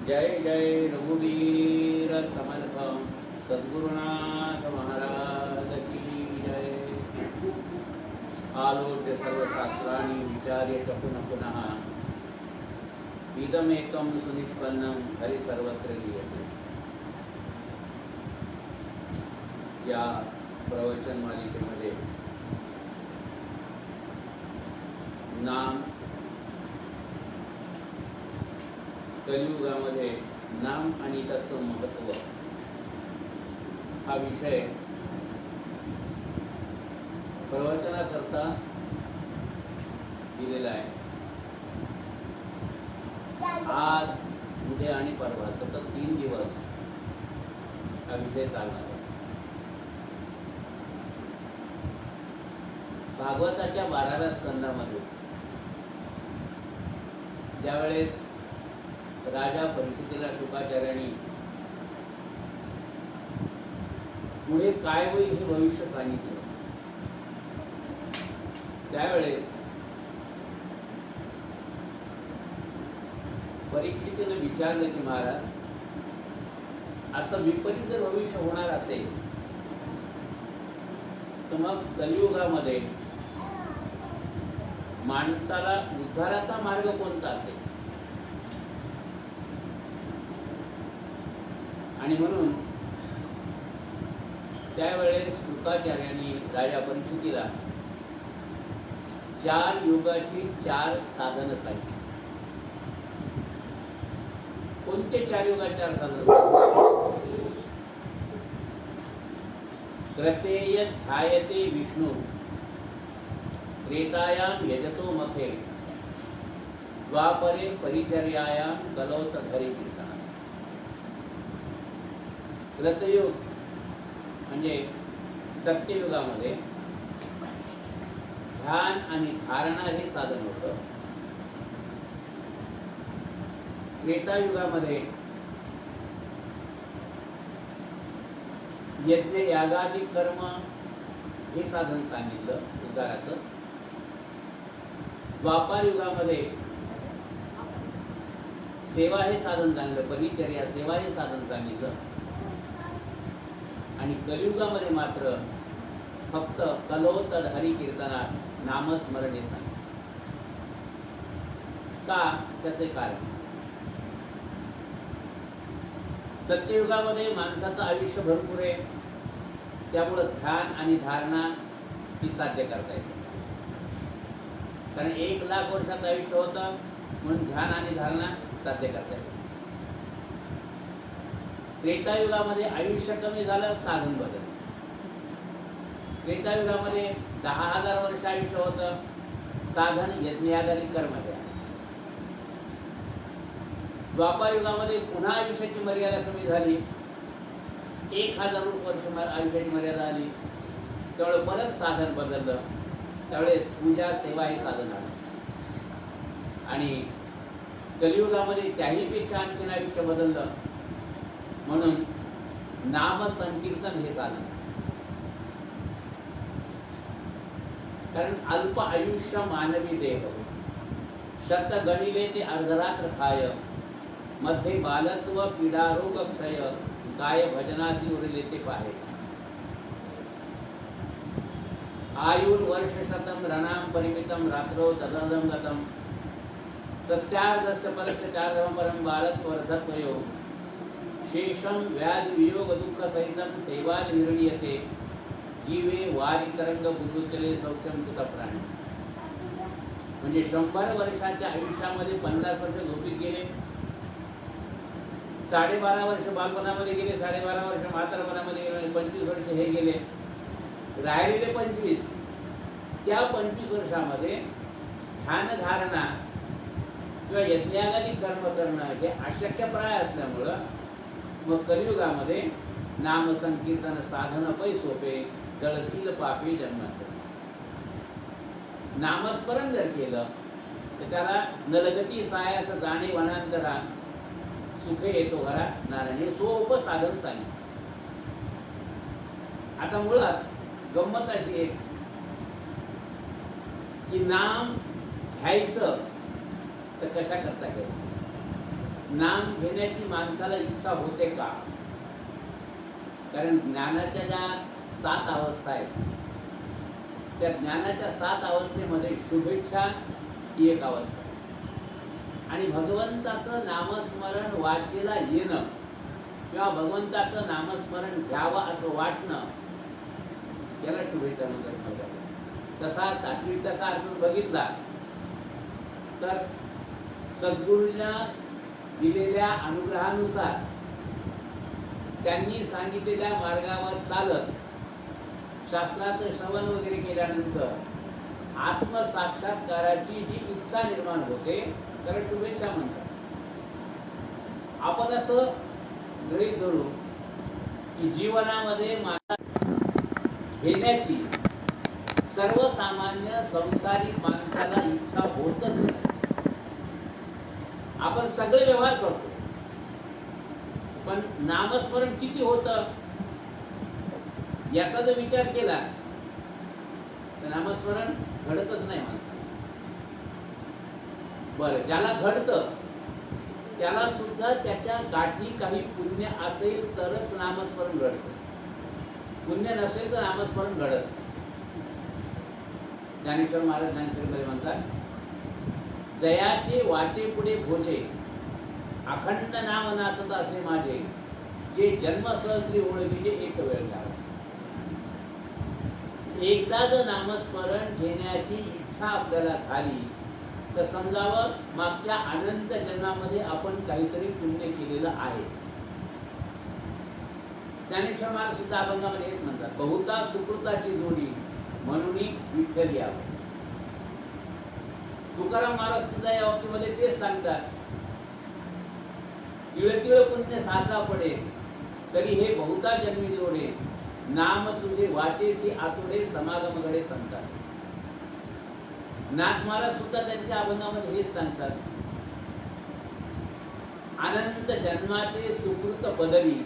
जय जय रघुवीर समर्थ सद्गुरुनाथ महाराज की जय। आलोट्य सर्वशास्त्राणि विचार्य च पुनः पुनः इदमेकं सुनिष्पन्नं हरि सर्वत्र गीयते। या प्रवचन मालिकेमध्ये नाम, कलियुगामध्ये नाम आणि त्याचं महत्त्व हा विषय प्रवचनाकरता दिलेला आहे। आज, उद्या आणि परवा सतत 3 दिवस हा विषय चालणार आहे। भागवताच्या 12व्या स्कंदामध्ये ज्यावेळेस राजा परीक्षितीला शुकाचार्यांनी पुढे काय होईल हे भविष्य सांगितलं, त्यावेळेस परीक्षितीने विचारलं की महाराज, असं विपरीत जर भविष्य होणार असेल तर मग कलियुगामध्ये माणसाला उद्धाराचा मार्ग कोणता असेल? आणि म्हणून त्यावेळेस शुकाचार्यांनी राजा परीक्षितीला 4 युगाची 4 साधनं सांगितली। कोणते 4 युगाची 4 साधनं? त्रतेय ध्यायते विष्णु, त्रेतायाम यजतो मखे, द्वापरे परिचर्यायाम कलौत धरी कीर्तना। त्रतयुग म्हणजे सत्ययुगामध्ये ध्यान आणि धारणा हे साधन होतं। त्रेतायुगामध्ये यज्ञ यागादी कर्म हे साधन सांगितलं उद्धाराचं। द्वापार युगामध्ये सेवा हे साधन सांगितलं, परिचर्या सेवा हे साधन सांगितलं। आणि कलियुगामध्ये मात्र फक्त कलोत हरी कीर्तना, नामस्मरणे सांगितलं। का? त्याचे कारण, सत्ययुगामध्ये माणसाचं आयुष्य भरपूर आहे, त्यामुळं ध्यान आणि धारणा ही साध्य करता येते। कारण 1,00,000 वर्षाचं आयुष्य होतं म्हणून ध्यान आणि धारणा साध्य करता येते। त्रेतायुगामध्ये आयुष्य कमी झालं, साधन बदललं। त्रेतायुगामध्ये 10,000 वर्ष आयुष्य होतं, साधन यज्ञयागादी कर्म आहे। द्वापार युगामध्ये पुन्हा आयुष्याची मर्यादा कमी झाली, 1,000 वर्ष आयुष्याची मर्यादा आली, त्यामुळे परत साधन बदललं। त्यावेळेस पूजा सेवा हे साधन आलं। आणि कलियुगामध्ये त्याहीपेक्षा आणखीन आयुष्य बदललं, म्हणून नाम संकीर्तन हे साधन। कारण अल्प आयुष्य मानवी देह, शत गणिले ते अर्धरात्र खाय, मध्ये बालत्व पीडारोग क्षय, काय भजनासी उरले ते पाहे। आयुर वर्ष शतम रणाम परिमितम, रात्रो तदर्दम गतम, तस्यार्धस्य परस्य चार्धम परम बालत्व अर्धत्वयो, शेषम व्याधि वियोग दुःख सहितम सेवाल विरणीयते, जीवे वारी तरंग बुद्धुचले सौख्यम तुता प्राणी। म्हणजे 100 वर्षाच्या आयुष्यामध्ये 50 वर्ष झोपीत गेले, 12.5 वर्ष बालपणामध्ये गेले, 12.5 वर्ष म्हातारपणामध्ये गेले, 25 वर्ष हे गेले, राहिलेले 25, त्या 25 वर्षामध्ये ध्यान धारणा किंवा यज्ञागादी कर्म करणं हे अशक्यप्राय असल्यामुळं मग कलियुगामध्ये नाम संकीर्तन साधन पै सोपे, जळतील पापी जन्मात। नामस्मरण जर केलं तर त्याला नलगती सायास जाणे वनांतरा, सुखे येतो घरा नारायण, हे सोपं साधन सांगितलं। आता मुळात गंमत अशी आहे की नाम घ्यायचं तर कशा करता घ्यायचं? नाम घेण्याची माणसाला इच्छा होते का? कारण ज्ञानाच्या ज्या 7 अवस्था आहेत, त्या ज्ञानाच्या 7 अवस्थेमध्ये शुभेच्छा ही एक अवस्था आहे. आणि भगवंताचं नामस्मरण वाचेला येणं किंवा भगवंताचं नामस्मरण घ्यावं असं वाटणं, याला शुभेच्छा म्हणतात. तसा तात्विक त्याचा अर्थ बघितला तर सद्गुरूंना दिलेल्या अनुग्रहानुसार त्यांनी सांगितलेल्या मार्गावर चालत शास्त्राचं श्रवण वगैरे केल्यानंतर आत्मसाक्षात्काराची जी इच्छा निर्माण होते त्याला शुभेच्छा म्हणतात. आपण असं गृहीत धरू की जीवनामध्ये घेण्याची सर्वसामान्य संसारिक माणसाला इच्छा होतच नाही. आपण सगळे व्यवहार करतो, पण नामस्मरण किती होतं याचा जर विचार केला तर नामस्मरण घडतच नाही माणसाला. बरं, ज्याला घडतं त्याला सुद्धा त्याच्या गाठी काही पुण्य असेल तरच नामस्मरण घडतं. पुण्य नसेल तर नामस्मरण घडत. ज्ञानेश्वर महाराज ज्ञानेश्वरीमध्ये म्हणतात, जयाचे वाचे पुढे भोजे अखंड नाम नाचत असे माझे, जे जन्म सहस्री ओळखीचे एक वेळ झाला. एकदा जर नामस्मरण घेण्याची इच्छा आपल्याला झाली तर समजावं मागच्या अनंत जन्मामध्ये आपण काहीतरी पुण्य केलेलं आहे. ज्ञानेश्वर महाराज सुद्धा अभंगामध्ये हेच म्हणतात, बहुता सुकृताची जोडी म्हणून विठ्ठल यावं. तुकाराम महाराज सुद्धा या बाबतीमध्ये तेच सांगतात, तिळ पुण्य साचा पडे तरी हे बहुता जन्मी जोडे, नाम तुझे वाटेसी आतुडे समागम घडे संतात. नाथ महाराज सुद्धा त्यांच्या अभंगामध्ये हेच सांगतात, अनंत जन्माचे सुकृत पदवी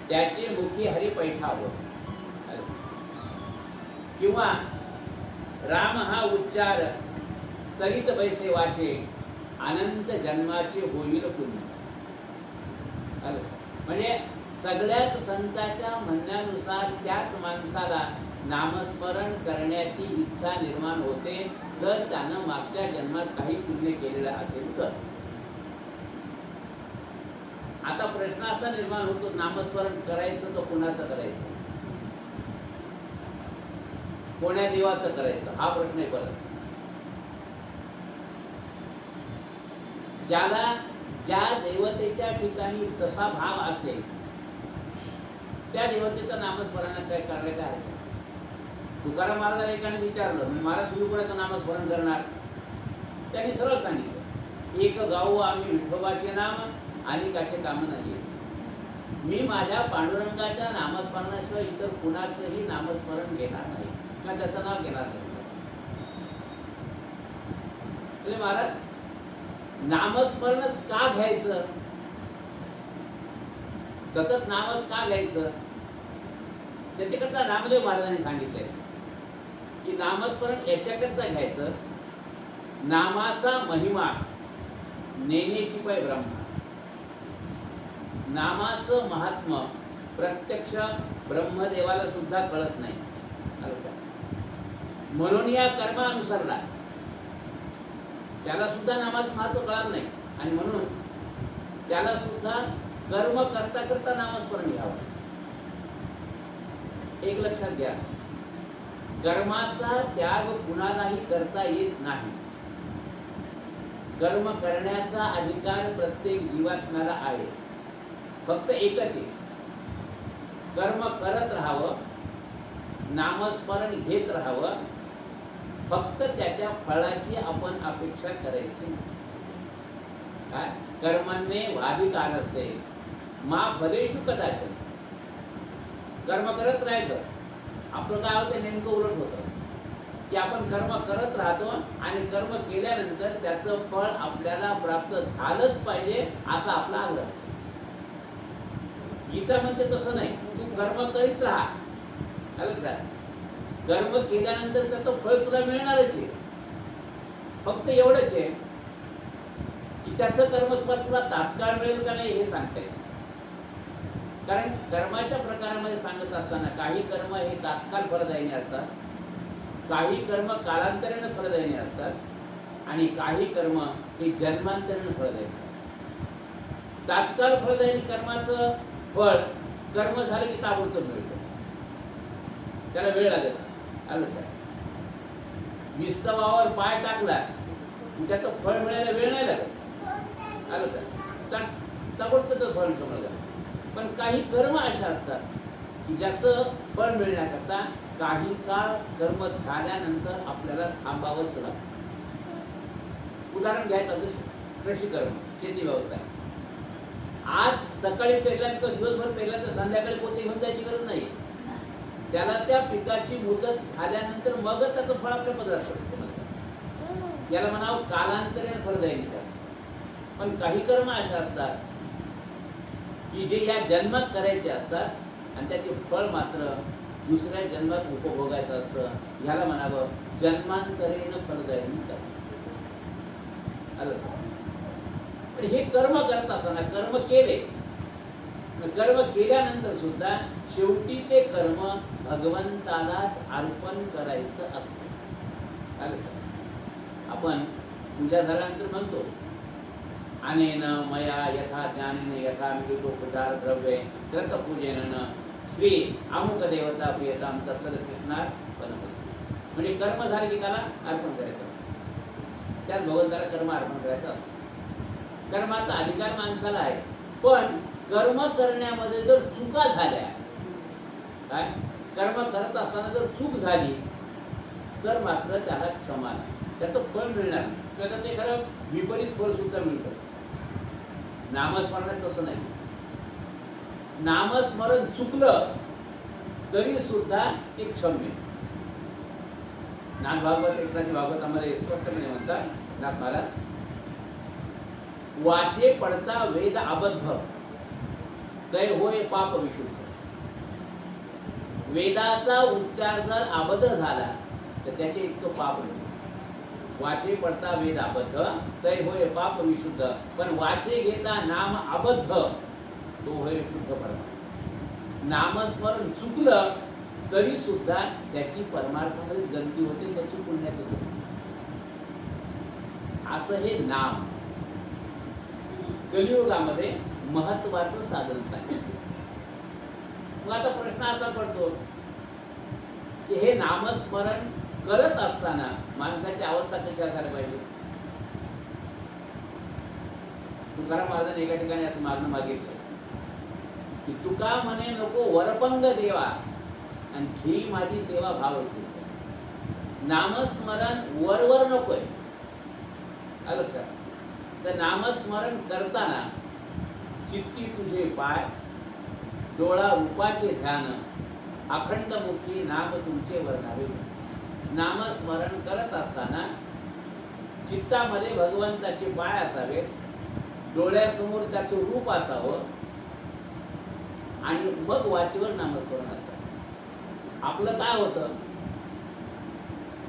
त्याचे मुखी हरी पैठावं. किंवा राम हा उच्चार तरीत बैसे वाचे, अनंत जन्माचे होईल पुण्य. म्हणजे सगळ्याच संतांच्या म्हणण्यानुसार त्याच माणसाला नामस्मरण करण्याची इच्छा निर्माण होते जर त्यानं मागच्या जन्मात काही पुण्य केलेलं असेल तर. आता प्रश्न असा निर्माण होतो, नामस्मरण करायचं तर कुणाचं करायचं, कोण्या देवाचं करायचं, हा प्रश्न आहे. परत ज्याला ज्या देवतेच्या ठिकाणी तसा भाव असेल त्या देवतेचं नामस्मरण काय करायचं आहे. तुकाराम महाराजांनी एकाने विचारलं, महाराज तुम्ही कोणाचं नामस्मरण करणार? त्यांनी सरळ सांगितलं, एक गाऊ आम्ही विठोबाचे नाम आणि काचे काम नाही. मी माझ्या पांडुरंगाच्या नामस्मरणाशिवाय इतर कुणाचंही नामस्मरण घेणार नाही किंवा त्याचं नाव घेणार नाही. म्हणजे महाराज नामस्मरणच का घ्यायचं, सतत नामच का घ्यायचं, त्याच्याकरता रामदेव महाराजांनी सांगितलंय की नामस्मरण याच्याकरता घ्यायचं, नामाचा महिमा नेण्याची पाय ब्रह्मा. नामाचं महात्म्य प्रत्यक्ष ब्रह्मदेवाला सुद्धा कळत नाही. म्हणून या कर्मानुसारला त्याला सुद्धा नामाचं महत्व कळत नाही आणि म्हणून त्याला सुद्धा कर्म करता करता नामस्मरण घ्यावं. एक लक्षात घ्या, कर्माचा त्याग कुणालाही करता येत नाही. कर्म करण्याचा अधिकार प्रत्येक जीवात्म्याला आहे. फक्त एकच आहे, कर्म करत राहावं, नामस्मरण घेत राहावं. फक्त त्याच्या फळाची आपण अपेक्षा करायची. काय कर्मण्ये वाधिकारसे मा फलेषु कदाचन. कर्म करत राहायचं. आपलं काय होतं, नेमकं उलट होतं की आपण कर्म करत राहतो आणि कर्म केल्यानंतर त्याचं फळ आपल्याला प्राप्त झालंच पाहिजे असा आपला आग्रह. गीता म्हणजे तसं नाही, तू कर्म करीत राहा. कर्म केल्यानंतर त्याचं फळ तुला मिळणारच आहे. फक्त एवढंच आहे की त्याचं कर्मफल तुला तात्काळ मिळेल का नाही हे सांगता येईल. कारण कर्माच्या प्रकारामध्ये सांगत असताना काही कर्म हे तात्काळ फलदायिनी असतात, काही कर्म कालांतराने फलदायिनी असतात आणि काही कर्म हे जन्मांतराने फलदायिनी असतात. तात्काळ फलदायिनी कर्माचं फळ कर्म झालं की ताबडतोब मिळतं, त्याला वेळ लागत. आलं काय? विस्तवावर पाय टाकला त्याचं फळ मिळायला वेळ नाही लागत. आलं काय? ताबडतोब फळ मिळतं. पण काही कर्म अशा असतात की ज्याचं फळ मिळण्याकरता काही काळ कर्म झाल्यानंतर आपल्याला थांबावंच लागतं. उदाहरण घ्यायचं तर कृषी कर्म, शेती व्यवसाय. आज सकाळी पेरल्यानंतर दिवसभर पेरल्यानंतर संध्याकाळी पोते घेऊन जायची गरज नाही. त्याला त्या पिकाची मुदत झाल्यानंतर मगच त्याचं फळ आपल्या पदरात पडतं. याला म्हणावं कालांतराने फलदायिनी कर्म. पण काही कर्म अशा असतात की जे या जन्मात करायचे असतात आणि त्याचे फळ मात्र दुसऱ्या जन्मात उपभोगायचं असतं. ह्याला म्हणावं जन्मांतरेनं फलदायिनी कर्म. पण हे कर्म करत असताना कर्म केले, कर्म केल्यानंतर सुद्धा शेवटी ते कर्म भगवंतालाच अर्पण करायचं असतं. आपण पूजा झाल्यानंतर म्हणतो अनेन मया यथा ज्ञानेन यथा मिळतोपचार द्रव्ये कृतपूजेन श्री अमुक देवता प्रियताम तत्सद कृष्णार्पणमस्तु. म्हणजे कर्म झाले की त्याला अर्पण करायचं असतं, त्याच भगवंताला कर्म अर्पण करायचं असतं. कर्माचा अधिकार माणसाला आहे, पण कर्म करण्यामध्ये जर चुका झाल्या, काय कर्म करत असताना जर चूक झाली तर मात्र त्याला क्षमा नाही, त्याचं फळ मिळणार नाही किंवा ते खरं विपरीत फळ सुद्धा मिळतं. नामस्मरणात तसं नाही. नामस्मरण चुकलं तरी सुद्धा ते क्षम्य. नाथ भागवत एकनाथी भागवतामध्ये स्पष्टपणे म्हणतात नाथ महाराज, वाचे पडता वेद अबद्ध कै होय पाप विशुद्ध. वेदाचा उच्चार जर अबद्ध झाला तर त्याचे इतकं पाप नाही. वाचे पडता वेद अबद्ध तै होय पाप विशुद्ध, पण वाचे घेता नाम अबद्ध तो होय शुद्ध परमार्थ. नामस्मरण चुकलं तरी सुद्धा त्याची परमार्थामध्ये गंती होते, त्याची पुण्यात होते. असं हे नाम कलियुगामध्ये महत्वाचं साधन सांगितलं. मग आता प्रश्न असा पडतो की हे नामस्मरण करत असताना माणसाची अवस्था कशी असायला पाहिजे. तुकाराम महाराजांनी एका ठिकाणी असं मागणं मागितलं की तुका म्हणे नको वरपंग देवा आणि घे माझी सेवा भाव. नामस्मरण वरवर नकोय. आलं का? तर नामस्मरण करताना चित्ती तुझे पाय, डोळा रूपाचे ध्यान, अखंड मुखी नाम तुमचे वर्णावे. नामस्मरण करत असताना चित्तामध्ये भगवंताचे पाय असावे, डोळ्यासमोर त्याचं रूप असावं आणि मग वाचीवर नामस्मरण असावं. आपलं काय होतं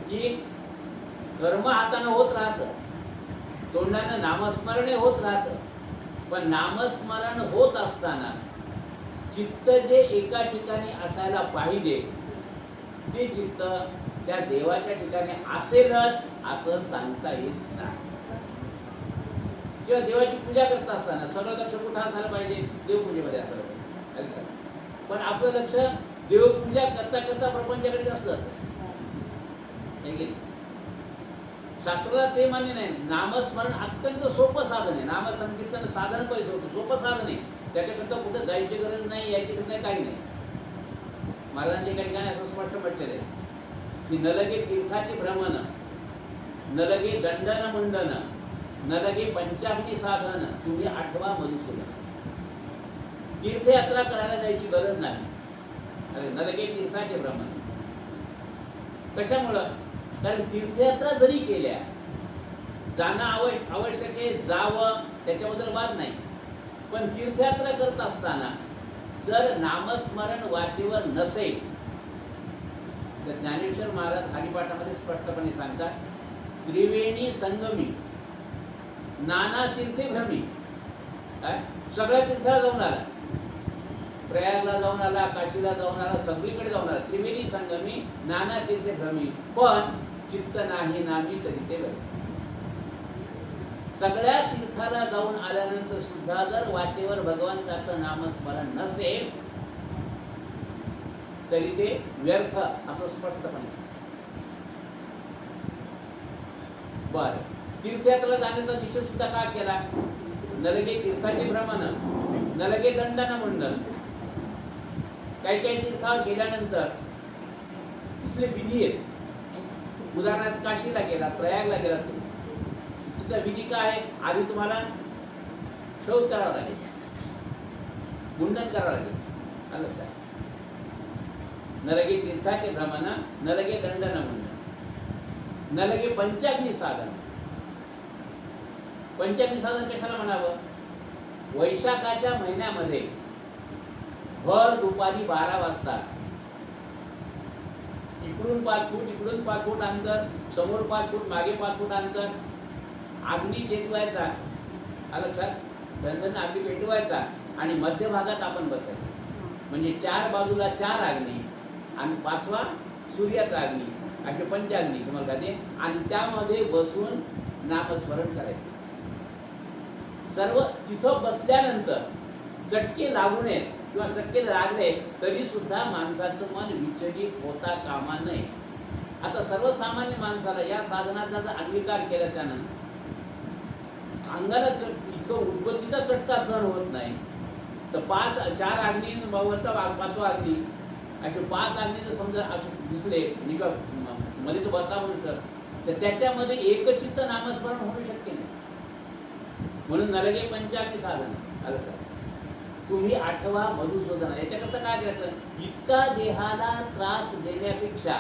की कर्म हाताने होत राहतं, तोंडानं नामस्मरण होत राहतं, पण नामस्मरण होत असताना चित्त जे एका ठिकाणी असायला पाहिजे ते चित्त त्या देवाच्या ठिकाणी असेलच असं सांगता येत नाही. किंवा देवाची पूजा करत असताना सगळं लक्ष कुठं असायला पाहिजे? देवपूजेमध्ये असायला पाहिजे. पण आपलं लक्ष देवपूजा करता करता प्रपंचाकडे असतं. शास्त्राला ते मान्य नाही. नामस्मरण अत्यंत सोपं साधन आहे. नामसंकीर्तन साधन पैसे होतं, सोपं साधन आहे. त्याच्याकरता कुठं जायची गरज नाही, याची गरज नाही, काही नाही. महाराजांच्या एका ठिकाणी असं स्पष्ट म्हटलेलं आहे की न लगे तीर्थाचे भ्रमण, न लगे दंडन मुंडन, न लगे पंचाग्नी साधन, तुम्ही आठवा मधुसूदन. तीर्थयात्रा करायला जायची गरज नाही. अरे न लगे तीर्थाचे भ्रमण. कशामुळं? कारण तीर्थयात्रा जरी केल्या, जाणं आवश्यक आहे, जावं, त्याच्याबद्दल वाद नाही. पण तीर्थयात्रा करत असताना जर नामस्मरण वाचेवर नसेल तर ज्ञानेश्वर महाराज हरिपाठामध्ये स्पष्टपणे सांगतात, त्रिवेणी संगमी नाना तीर्थे भ्रमी, काय सगळ्या तीर्थाला जाऊन आला, प्रयागला जाऊन आला, काशीला जाऊन आला, सगळीकडे जाऊन आला, त्रिवेणी संगमी नाना तीर्थे भ्रमी, पण चित्त नाही नामी तरी ते भ्रमी. सगळ्या तीर्थाला जाऊन आल्यानंतर सुद्धा जर वाचेवर भगवंताचं नामस्मरण नसेल तरी ते व्यर्थ असं स्पष्टपणे. बर, तीर्थयात्रेला जाण्याचा निषेध सुद्धा का केला? नलगे तीर्थाचे भ्रमण, नलगे दंडानं मंडल. काही काही तीर्थावर गेल्यानंतर तिथले विधी आहेत. उदाहरणार्थ काशीला गेला, प्रयागला गेला, तिथला विधी काय आहे? आधी तुम्हाला शौच करावं लागेल, मुंडन करावं लागेल. आलं काय? नलगे तीर्थाचे भ्रमण, नलगे दंडनं मंडल, नलगे पंचाग्नी साधन. पंचाग्नी साधन कशाला म्हणावं? वैशाखाच्या महिन्यामध्ये भर दुपारी 12 वाजता इकडून 5 फूट, इकडून 5 फूट अंतर, समोर 5 फूट, मागे 5 फूट अंतर, अग्नी चेतवायचा. लक्षात? दंडनं अग्नी पेटवायचा आणि मध्य भागात आपण बसायचं. म्हणजे 4 बाजूला 4 अग्नी आणि 5वा सूर्याचा अग्नी, असे पंचाग्नी तुम्हाला ते, आणि त्यामध्ये बसून नामस्मरण करायचं. सर्व तिथं बसल्यानंतर चटके लागू नयेत किंवा चटके लागले तरी सुद्धा माणसाचं मन विचलित होता कामा नये. आता सर्वसामान्य माणसाला या साधनाचा जर अंगीकार केला त्यानं अंगाला इतकं उद्बत्तीचा चटका सहन होत नाही, तर 4 अग्नी वरचा 5वा अग्नी, असे 5 अग्नी जर समजा असं दिसले मध्ये तो बसला म्हणून तर त्याच्यामध्ये एकचित्त नामस्मरण होऊ शक्य नाही. म्हणून नलगे पंचाग्नी साधन. आलं का? तुम्ही आठवा मधुसूदना. याच्याकरता काय करायचं? इतका देहाला त्रास देण्यापेक्षा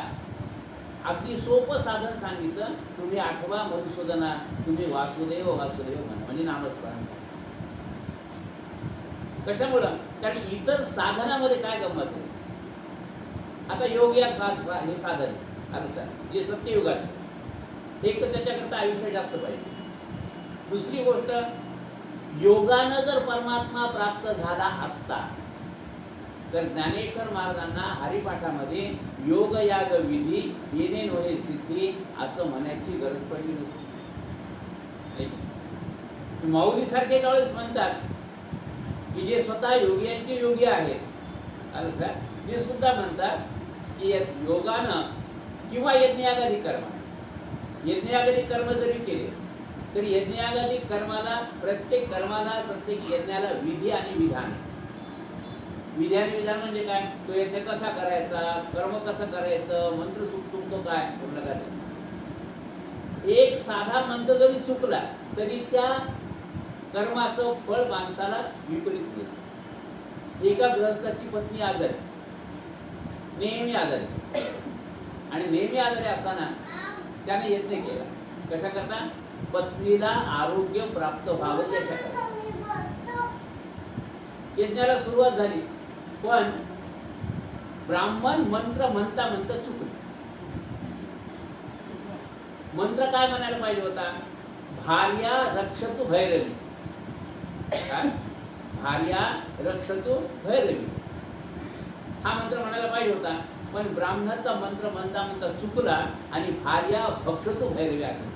अगदी सोपं साधन सांगितलं. तुम्ही आठवा मधुसूदना, तुम्ही वासुदेव वासुदेव म्हणा, म्हणजे नामस्मरण. कशामुळं? कारण इतर साधनामध्ये काय गंमत आहे? आता योग या हे साधन आलं का, जे सत्ययुगात, एक तर त्याच्याकरता आयुष्य जास्त पाहिजे. दुसरी गोष्ट, योगानं जर परमात्मा प्राप्त झाला असता तर ज्ञानेश्वर महाराजांना हरिपाठामध्ये योग याग विधी येणे नोहे सिद्धी असं म्हणायची गरज पडली नसती. माऊली सारखे त्यावेळेस म्हणतात की जे स्वतः योग्यांचे योगी आहेत, ते सुद्धा म्हणतात की योगानं किंवा यज्ञयागादी कर्म, यज्ञयागादी कर्म जरी केले तरी यज्ञयागादी कर्माला, प्रत्येक कर्माला, प्रत्येक यज्ञाला विधी आणि विधान. विधी आणि विधान म्हणजे काय? तो यज्ञ कसा करायचा, कर्म कसं करायचं, मंत्र चुकतो काय पूर्ण करायचं. एक साधा मंत्र जरी चुकला तरी त्या कर्माचं फळ माणसाला विपरीत मिळतं. एका गृहस्थाची पत्नी आजारी, नेहमी आजारी, आणि नेहमी आजारी असताना त्याने यज्ञ केला. कशा करता? पत्नीला आरोग्य प्राप्त व्हावं त्याच्याकरता. यज्ञाला सुरुवात झाली, पण ब्राह्मण मंत्र म्हणता म्हणता चुकले. मंत्र काय म्हणायला पाहिजे होता? भार्या रक्षतु भैरवी. काय? भार्या रक्षतु भैरवी हा मंत्र म्हणायला पाहिजे होता, पण ब्राह्मणाचा मंत्र म्हणता म्हणता चुकला आणि भार्या भक्षतु भैरवी असं.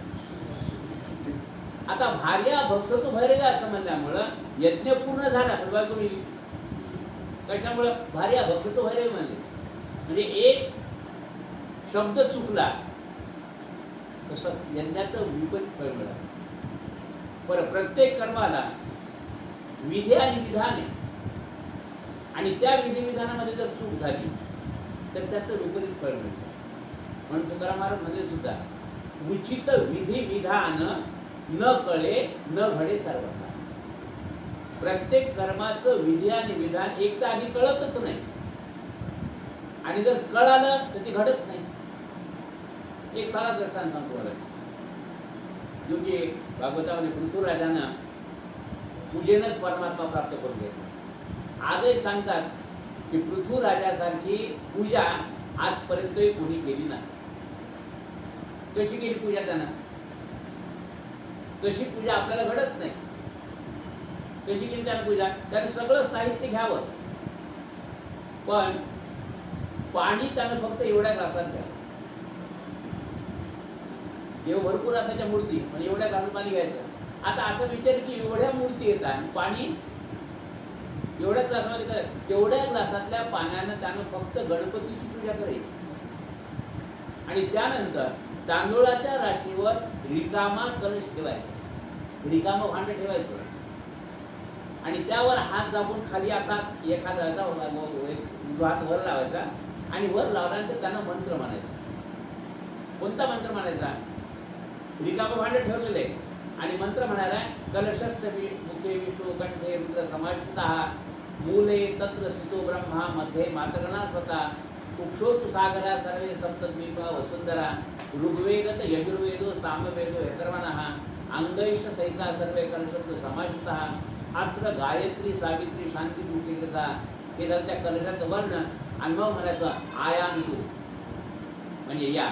आता भार्या भक्षतु भैरवी असं म्हणल्यामुळं यज्ञ पूर्ण झाला, पण तुम्ही कशामुळं भार्या भक्षतु भैरवी म्हणले? म्हणजे एक शब्द चुकला, तसं यज्ञाचं विपरीत फळ मिळालं. बरं, प्रत्येक कर्माला विधी आणि विधान आहे, आणि त्या विधी विधानामध्ये जर चूक झाली तर त्याचं विपरीत फळ मिळतं. म्हणून तुकाराम महाराज मध्ये सुद्धा उचित विधी विधान न कळे न घडे सर्वथा. प्रत्येक कर्माचं विधी आणि विधान एक तर आधी कळतच नाही, आणि जर कळालं तर ते घडत नाही. एक साधा दृष्टांत सांगतो मला. योगी भागवतामध्ये पृथ्वीराजानं पूजेनंच परमात्मा प्राप्त करून घेतला. आजही सांगतात की पृथ्वीराजासारखी पूजा आजपर्यंत कोणी केली नाही. कशी केली पूजा त्यानं? तशी पूजा आपल्याला घडत नाही. कशी केली त्यानं पूजा? त्यानं सगळं साहित्य घ्यावं, पण पाणी त्यानं फक्त एवढ्या ग्लासात घ्यावं. देव भरपूर असायच्या मूर्ती, पण एवढ्या ग्लासात पाणी घ्यायचं. आता असं विचार की एवढ्या मूर्ती येतात, पाणी एवढ्या ग्लासामध्ये करायचं. तेवढ्या ग्लासातल्या पाण्यानं त्यानं फक्त गणपतीची पूजा करायची. आणि त्यानंतर तांदूळाच्या राशीवर रिकामा कलश ठेवायचा, रिकामं भांड ठेवायचं, आणि त्यावर हात दाबून खाली असा एखादा हात वर लावायचा, आणि वर लावल्यानंतर त्यानं मंत्र म्हणायचा. कोणता मंत्र म्हणायचा? रिकामं भांड ठेवलेले आणि मंत्र म्हणायला, कलशस्य मुखे विष्णू कंठे रुद्र समाश्रितः मूले तत्र स्थितो ब्रह्मा मध्ये मातृगणा स्वतः कुक्षोतु सागरा सर्वे सप्तद्वीपा वसुंधरा ऋग्वेद यजुर्वेदो सामवेदो यकर्मणः अंगैष सहिता सर्वे कलशतु समाश्रितः अत्र गायत्री सावित्री शांती मुख्यता. हे जर त्या कलशाचं वर्ण अनुभव म्हणायचं आयान्तु म्हणजे या.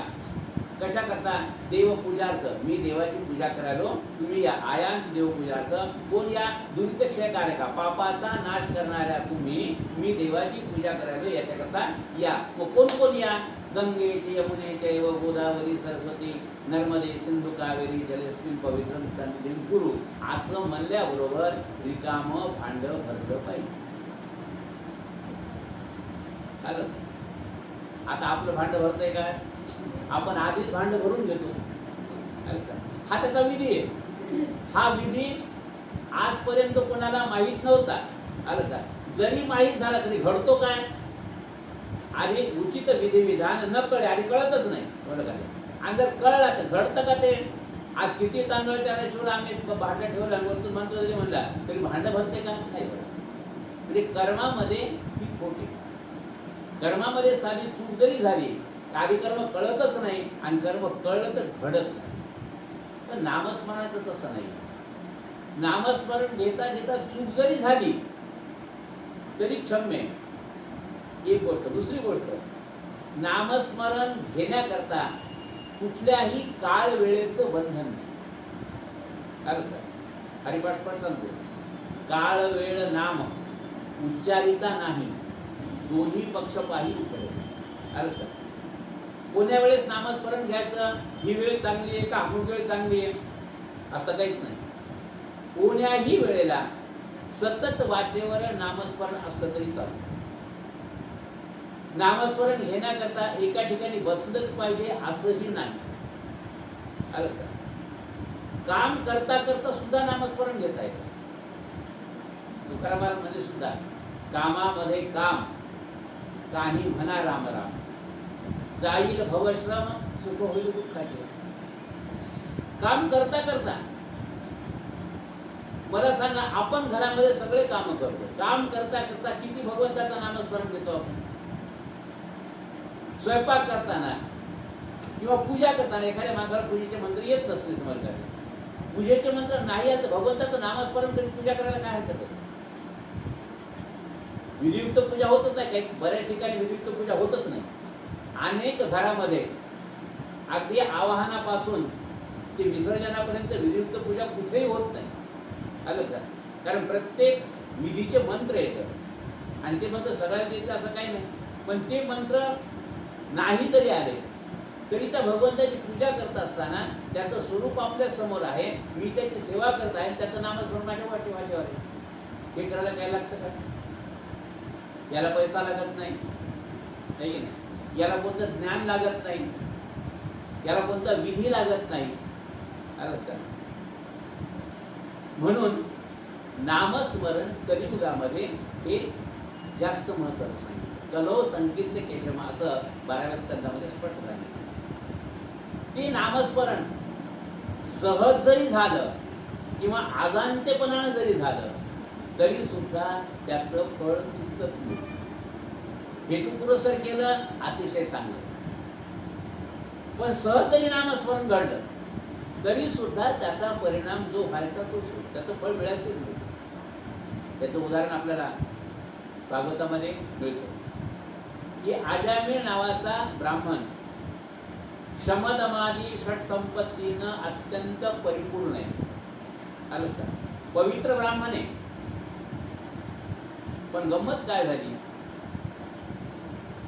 कशा करता? देवपूजार्थ. मी देवाची पूजा करायलो, तुम्ही या. आयांत देवपूजार्थ. कोण या? दुरितक्षयकारका, पापाचा नाश करणाऱ्या तुम्ही, मी देवाची पूजा करायलो याच्याकरता या. मग कोण कोण या? गंगे यमुने चैव गोदावरी सरस्वती नर्मदे सिंधू कावेरी जलेस्मिन पवित्रम सन्निधिं कुरु. असं म्हणल्याबरोबर रिकामं भांड भरलं पाहिजे. आता आपलं भांड भरतंय काय? आपण आधीच भांड भरून घेतो. हा त्याचा विधी आहे. हा विधी आजपर्यंत कोणाला माहीत नव्हता. आलं का? जरी माहीत झाला तरी घडतो काय? आधी उचित विधिविधान न कळे आणि कळतच नाही. आणि जर कळला तर घडतं का ते? आज किती तांदूळ त्याला शिवला आम्ही भांड ठेवलं आणि वरतून म्हणतो जरी म्हणला तरी भांड भरते का? नाही भरत. म्हणजे कर्मामध्ये ही खोटी. कर्मामध्ये साधी चूक जरी झाली, आधी कर्म कळतच नाही आणि कर्म कळलं तर घडत नाही. तर नामस्मरणाचं तसं नाही. नामस्मरण घेता घेता चूक जरी झाली तरी क्षम्य. एक गोष्ट. दुसरी गोष्ट, नामस्मरण घेण्याकरता कुठल्याही काळ वेळेचं बंधन नाही. हरिपाठ स्पष्ट सांगतो, काळ वेळ नाम उच्चारिता नाही, दोन्ही पक्ष पाही उतरे. अर्थ कोण्या वेळेस नामस्मरण घ्यायचं, ही वेळ चांगली आहे का अमुक वेळ चांगली आहे असं काहीच नाही. कोण्याही वेळेला सतत वाचेवर नामस्मरण असलं तरी चालतं. नामस्मरण घेण्याकरता एका ठिकाणी बसलंच पाहिजे असंही नाही. अर्थ काम करता करता सुद्धा नामस्मरण घेता येतं. तुकाराम महाराज सुद्धा कामामध्ये काम काही म्हणा राम राम, जाईल भवश्रम सुख होईल दुःखाचे. काम करता करता मला सांगा, आपण घरामध्ये सगळे काम करतो, काम करता करता किती भगवंताचं नामस्मरण घेतो आपण? स्वयंपाक करताना किंवा पूजा करताना एखाद्या माणसाला पूजेचे मंत्र येत नसते समजा, पूजेचे मंत्र नाही आलं तर भगवंताचं नामस्मरण करून पूजा करायला काय हरकत आहे? विधियुक्त पूजा होतच नाही. काही बऱ्याच ठिकाणी विधियुक्त पूजा होतच नाही. अनेक घरामध्ये अगदी आवाहनापासून ते विसर्जनापर्यंत विधियुक्त पूजा कुठेही होत नाही. आलं का? कारण प्रत्येक विधीचे मंत्र येतात आणि ते मंत्र सगळ्यात येतं असं काही नाही. पण ते मंत्र नाही जरी आले तरी त्या भगवंताची पूजा करत असताना त्याचं स्वरूप आपल्या समोर आहे, मी त्याची सेवा करत आहे, त्याचं नामस्मरण माझ्या वाटेवर आहे. हे करायला काय लागतं का? याला पैसा लागत नाही, याला कोणतं ज्ञान लागत नाही, याला कोणता विधी लागत नाही. म्हणून नामस्मरण कलियुगामध्ये हे जास्त महत्त्वाचं सांगितलं. कलो संकीर्त केशम असं 12व्या स्कंदामध्ये स्पष्ट झालं. ते नामस्मरण सहज जरी झालं किंवा अजाणतेपणानं जरी झालं तरी सुद्धा त्याचं फळ तितकंच मिळतं. हेतुपुरस्सर केलं अतिशय चांगलं, पण सहज जरी नामस्मरण घडलं तरी सुद्धा त्याचा परिणाम जो व्हायचा तो त्याचं फळ मिळायचंच मिळतं. त्याचं उदाहरण आपल्याला भागवतामध्ये मिळतं की अजामिळ नावाचा ब्राह्मण शमदमादी षट संपत्तीनं अत्यंत परिपूर्ण आहे. आलं का? पवित्र ब्राह्मण आहे. पण गंमत काय झाली,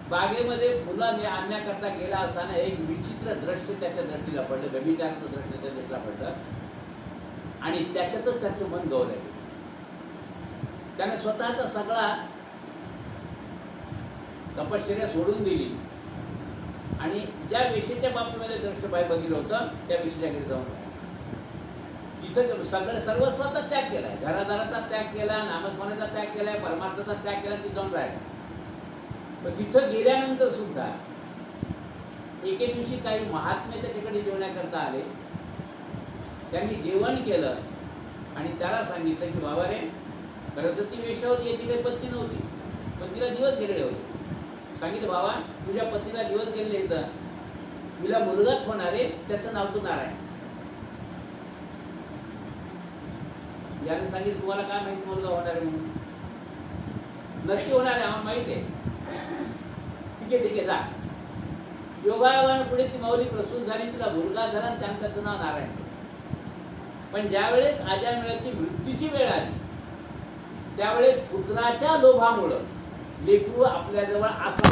बागेमध्ये फुलं आणण्याकरता गेला असताना एक विचित्र दृश्य त्याच्या दृष्टीला पडलं, व्यभिचाराचं दृश्य त्याच्या दृष्टीला पडलं आणि त्याच्यातच त्याचं मन गवलंय. त्याने स्वतःचा सगळा तपश्चर्या सोडून दिली आणि ज्या वेशीच्या बाबतीमध्ये दृश्य बघितलं होतं त्या वेशीच्या घरी जाऊन तिथं सगळं सर्वस्वाचा त्याग केलाय, घरादाराचा त्याग केला, नामस्मरणाचा त्याग केलाय, परमार्थाचा त्याग केला, तिथं जाऊन राहिला. पण तिथं गेल्यानंतर सुद्धा एके दिवशी काही महात्मे त्या ठिकाणी जेवण्याकरता आले. त्यांनी जेवण केलं आणि त्याला सांगितलं की बाबा रे, खरं तर ती वेश्या होती, याची काही पत्नी नव्हती, पण तिला दिवस गेलेले होते. सांगितलं बाबा, तुझ्या पत्नीला दिवस गेले तर तिला मुलगाच होणार आहे, त्याचं नाव तू नारायण. याने सांगितलं तुम्हाला काय माहिती मुलगा होणार आहे म्हणून? नक्की होणार आहे आम्हाला माहिती आहे. ठीक आहे जा. योगायोगाने पुढे ती माऊली प्रसूत झाली, तिला मुलगा झाला आणि त्याचं नाव नारायण. पण ज्यावेळेस अजामिळाची मृत्यूची वेळ आली त्यावेळेस पुत्राच्या लोभामुळं लेकरू आपल्याजवळ असा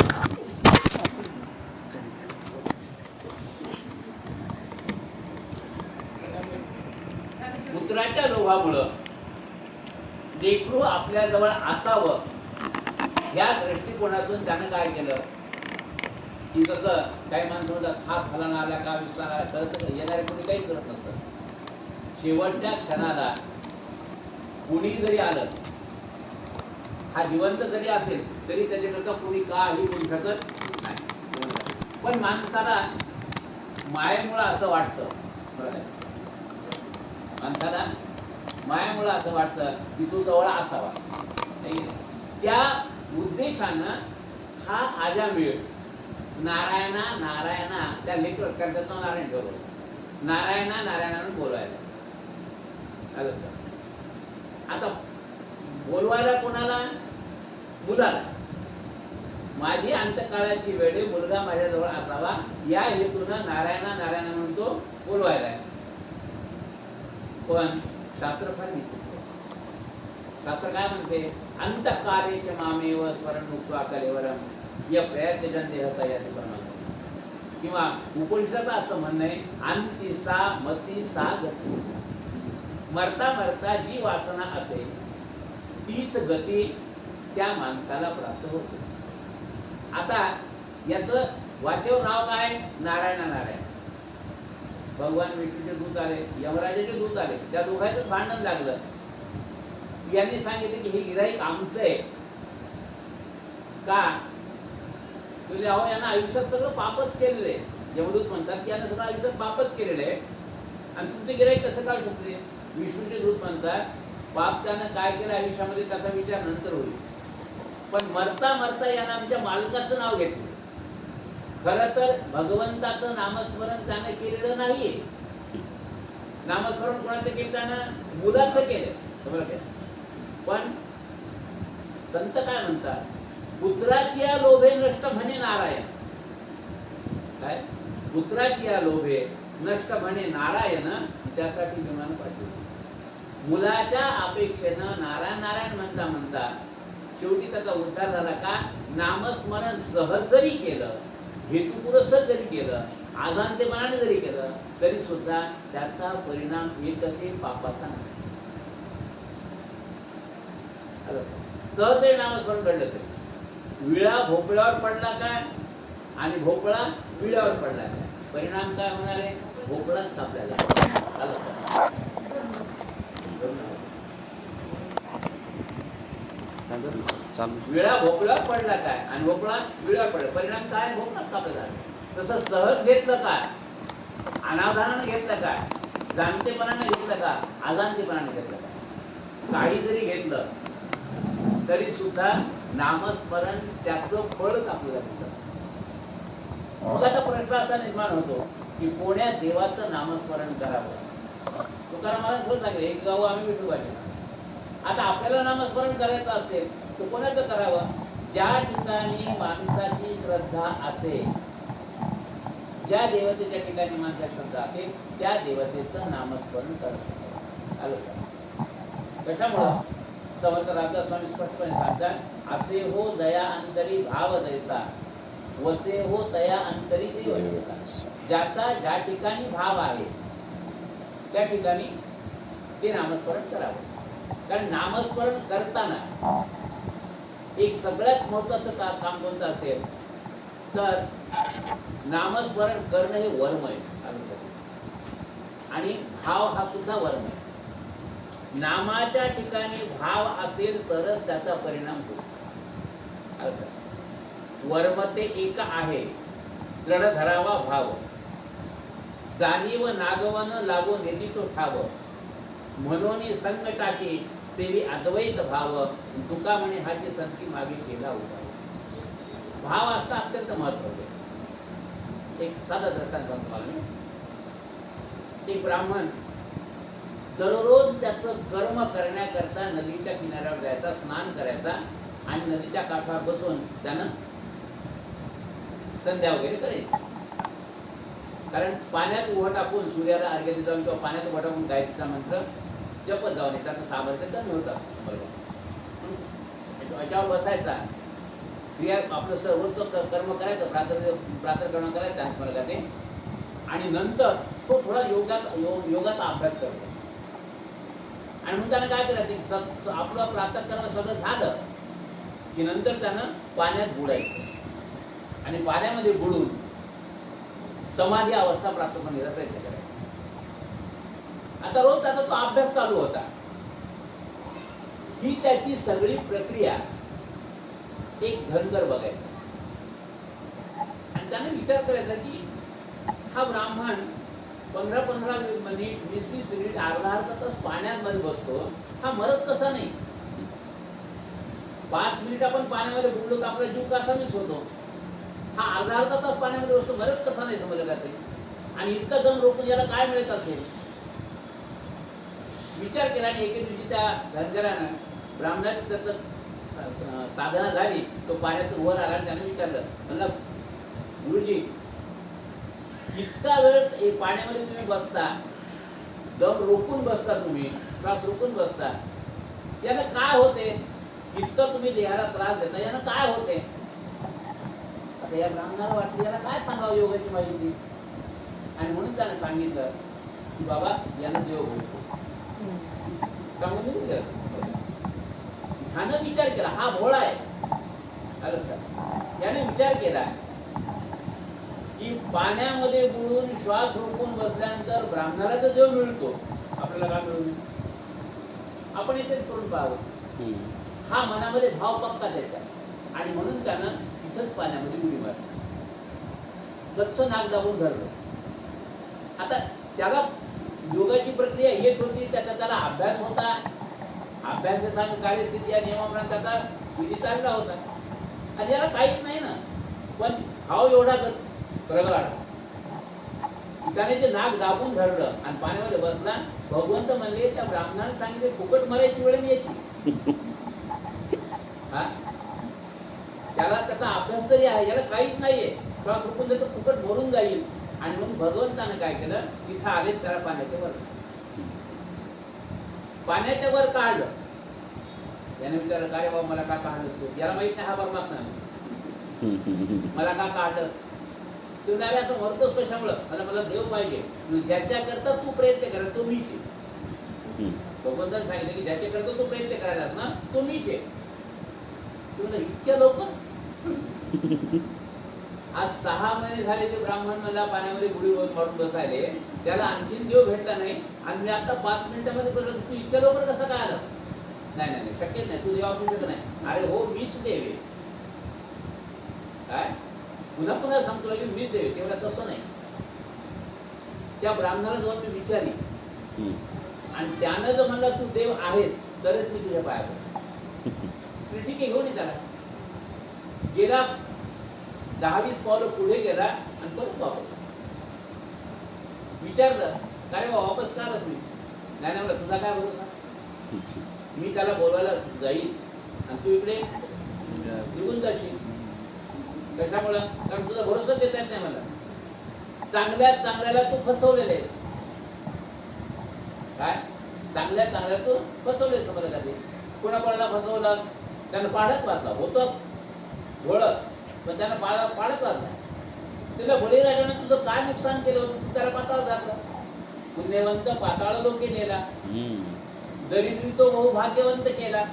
पुत्राच्या लोभामुळं लेकरू आपल्याजवळ असावं या दृष्टिकोनातून त्यानं काय केलं की कसं काही माणसं म्हणतात हा फलाना आला का विस्तार आला करत येणारे कोणी काही करत नसतं. शेवटच्या क्षणाला कुणी जरी आलं, हा जिवंत जरी असेल तरी त्याच्याकरता कुणी काही करू शकत नाही. पण माणसाला मायेमुळं असं वाटतं, माणसाला मायामुळं असं वाटतं की तो जवळ असावा. त्या उद्देशानं हा अजामिळ नारायणा नारायणा त्या लेकर त्याचं नारायण ठेवलं, नारायणा नारायणानं बोलवायला. आता बोलवायला कोणाला? मुलाला. माझी अंतकाळाची वेळ मुलगा माझ्याजवळ असावा या हेतूनं नारायणा नारायणा म्हणून तो बोलवायला. पण शास्त्र फार विचित्र. शास्त्र काय म्हणते? अंतकालेच मामेव स्मरण मुक्त्वा कलेवरम या प्रयत्न देहसा याचे प्रमाण. किंवा उपनिषदाचं असं म्हणणं आहे अंती सा मती सा गती. मरता मरता जी वासना असेल तीच गती त्या माणसाला प्राप्त होते. आता याचं वाचव नाव काय? नारायण नारायण. भगवान विष्णूचे दूत आले, यमराजाचे दूत आले, त्या दोघांचं भांडण लागलं. यांनी सांगितलं की हे गिऱ्हाईक आमचं आहे का? म्हणजे अहो यांना आयुष्यात सगळं पापच केलेलं आहे. यमदूत म्हणतात की यांना सगळं आयुष्यात पापच केलेलं आहे आणि तुमचे गिऱ्हाईक कसं काढू शकते? विष्णूचे दूत म्हणतात पाप त्यानं काय केलं आयुष्यामध्ये त्याचा विचार नंतर होईल, पण मरता मरता यांना आमच्या मालकाचं नाव घेतलं. खरं तर भगवंताचं नामस्मरण त्याने केलेलं नाहीये. नामस्मरण कोणाचं केलं? त्यानं मुलाचं केलं. पण संत काय म्हणतात? पुत्राची या लोभे नष्ट म्हणे नारायण. काय? पुत्राची या लोभे नष्ट म्हणे नारायण. त्यासाठी विमान पाठवले. मुलाच्या अपेक्षेनं नारायण नारायण म्हणता म्हणता शेवटी त्याचा उद्धार झाला का? नामस्मरण सहज जरी केलं, हेतुपुरस्सर जरी केलं, अजाणतेपणाने जरी केलं तरी सुद्धा त्याचा परिणाम एकच पापाचा नाही. सहज जरी नामस्मरण घडलं तरी विळा भोपळ्यावर पडला काय आणि भोपळा विळ्यावर पडला काय, परिणाम काय होणार आहे? भोपळाच कापल्याला. विळा भोपळ्यावर पडला काय आणि भोपळा विळ्यावर पडला, परिणाम काय? भोपळाच कापला. तसं सहज घेतलं काय, अनावधानानं घेतलं काय, जाणतेपणाने घेतलं का, अजाणतेपणाने घेतलं का, काही जरी घेतलं तरी सुद्धा नामस्मरण त्याचं फळ आपल्याला दिलं. मग आता प्रश्न असा निर्माण होतो की कोण्या देवाचं नामस्मरण करावं? तुकाराम महाराज स्वतः सांगितलं एक गाव आम्ही विठोबाचे. आता आपल्याला नामस्मरण करायचं असेल तर कोणाचं करावं? ज्या ठिकाणी माणसाची श्रद्धा असेल, ज्या देवतेच्या ठिकाणी माणसाची श्रद्धा असेल त्या देवतेचं नामस्मरण करावं. आलं का? कशामुळं समर्थ रामदास स्वामी स्पष्टपणे सांगतात, असे हो दया अंतरी भाव जैसा, वसे हो दया अंतरी देव जैसा. ज्याचा ज्या ठिकाणी भाव आहे त्या ठिकाणी ते नामस्मरण करावं. कारण नामस्मरण करताना एक सगळ्यात महत्वाचं काम कोणतं असेल तर नामस्मरण करणं हे वर्म आहे आणि भाव हा सुद्धा वर्म आहे. नामाच्या ठिकाणी भाव असेल तरच त्याचा परिणाम होतो. वर्म ते एक आहे, दृढ धरावा भाव, जाणीव नागवन लागो निधी तो ठाव, म्हणून संकटाची सेवी अद्वैत भाव, तुका म्हणे हाची संती मागे केला होता. भाव असणं अत्यंत महत्वाचं आहे. एक साधा दृष्टांत सांगतो मला मी. एक ब्राह्मण दररोज त्याचं कर्म करण्याकरता नदीच्या किनाऱ्यावर जायचा, स्नान करायचा आणि नदीच्या काठावर बसून त्यानं संध्या वगैरे करायची. कारण पाण्यात उभं टाकून सूर्याला अर्घ्य जाऊन किंवा पाण्यात उभं टाकून गायत्रीचा मंत्र जपत जाऊन त्याचं सामर्थ्य कमी होत असतं. याच्यावर बसायचा, क्रिया आपलं सर्व कर्म करायचं, प्रातर्कर्म करायचं त्या स्मरणाने, आणि नंतर तो थोडा योगाचा अभ्यास करतो. आणि मग त्यानं काय करायचं, आपलं प्रातःकरण सगळं झालं की नंतर त्यानं पाण्यात बुडायचं आणि पाण्यामध्ये बुडून समाधी अवस्था प्राप्त करण्याचा प्रयत्न करायचा. आता रोज त्याचा तो अभ्यास चालू होता. ही त्याची सगळी प्रक्रिया एक धनगर बघायचा आणि त्याने विचार करायचा की हा ब्राह्मण 15-15 मिनिट, 20-20 मिनिट, अर्धा तास पाण्यामध्ये बसतो, हा मरत कसा नाही? 5 मिनिट आपण पाण्यामध्ये बुडलो तर आपला जीव कसा मिस होतो? हा अर्धा तास पाण्यामध्ये बसतो, मरत कसा नाही समजलं जाते? आणि इतका दम रोखून याला काय मिळत असेल? विचार केला आणि एके दिवशी त्या धनगरानं ब्राह्मणाची साधना झाली, तो पाण्यातून वर आला आणि त्याने विचारलं, म्हणला गुरुजी इतका वेळ पाण्यामध्ये तुम्ही बसता, दम रोखून बसता, तुम्ही श्वास रोखून बसता, यानं काय होते? इतकं तुम्ही देहाला त्रास देता, यानं काय होते? आता या ब्राह्मणाला वाटलं याला काय सांगावं योगाची माहिती, आणि म्हणून त्याने सांगितलं की बाबा यानं देव बोलतो सांगून दिलं. ह्यानं विचार केला, हा भोळा आहे, याने विचार केला की पाण्यामध्ये बुडून श्वास रोखून बसल्यानंतर ब्राह्मणाला तर देव मिळतो, आपल्याला काय मिळू? आपण इथेच करून पाहावं. हा मनामध्ये भाव पक्का त्याचा, आणि म्हणून त्यानं तिथंच पाण्यामध्ये उडी मारली, गच्च नाक दाबून धरलं. आता त्याला योगाची प्रक्रिया येत होती, त्याला अभ्यास होता, अभ्यासाचा कार्यस्थिती या नियमाप्रमाणे त्याचा विधी चालला होता, आणि याला काहीच नाही ना. पण भाव एवढा प्रगळा, ठिकाणी ते नाक दाबून धरलं आणि पाण्यामध्ये बसला. भगवंत म्हणले त्या ब्राह्मणाने सांगितले फुकट मरायची वेळ यायची. हा त्याला त्याचा अभ्यास तरी आहे, याला काहीच नाहीये, श्वास रोखून तर फुकट भरून जाईल. आणि मग भगवंतानं काय केलं, तिथं आले त्याला पाण्याच्या वर, पाण्याच्या वर काढलं. याने विचारलं का रे बाबा मला का काढलंस? याला माहित नाही हा परमात्मा मला का काढलंस? तुम्ही असं म्हणतोच कशामुळं? मला देव पाहिजे, ज्याच्याकरता तू प्रयत्न करा तो मीच आहे. भगवंताने सांगितलं की ज्याच्याकरता तू प्रयत्न करायला ना तो मीच आहे. तुम्ही इतक्या लोक आज 6 महिने झाले ते ब्राह्मण मला पाण्यामध्ये बुडी मारून बसायले, त्याला आणखीन देव भेटला नाही, आणि मी आता 5 मिनिटामध्ये बोललो तू इतक्या लवकर कसं काय आलास? नाही नाही शक्यच नाही, तू देव असू शकत नाही. अरे हो मीच देव आहे. काय पुन्हा पुन्हा सांगतो की मीच देव, तेवढा तसं नाही. त्या ब्राह्मणाला जाऊन मी विचारली आणि त्यानं जर म्हणला तू देव आहेस तरच मी तुझ्या पाया पडतो. ठीक आहे घेऊन ये त्याला. गेला 10-20 पावलं पुढे गेला आणि परत वापस विचारलं काय वापस का मी? नाही नाही तुझा काय भरोसा? मी त्याला बोलवायला जाईल आणि तू इकडे निघून जाशील. कशामुळं? कारण तुझा भरोसा देता येत नाही मला. चांगल्याला तू फसवलेले आहेस. काय चांगल्या चांगल्या तो फसवले समजलं जाते. कोणाकोणाला फसवलास, त्यानं पाडत वाचला होतं घोळत, पण त्यानं पाडत वाचला. तुला बळीराजानं तुझं काय नुकसान केलं होतं, तू त्याला पाताळ घातलं. पुण्यवंत पाताळ लोके नेला, दरिद्री तो बहु भाग्यवंत केला.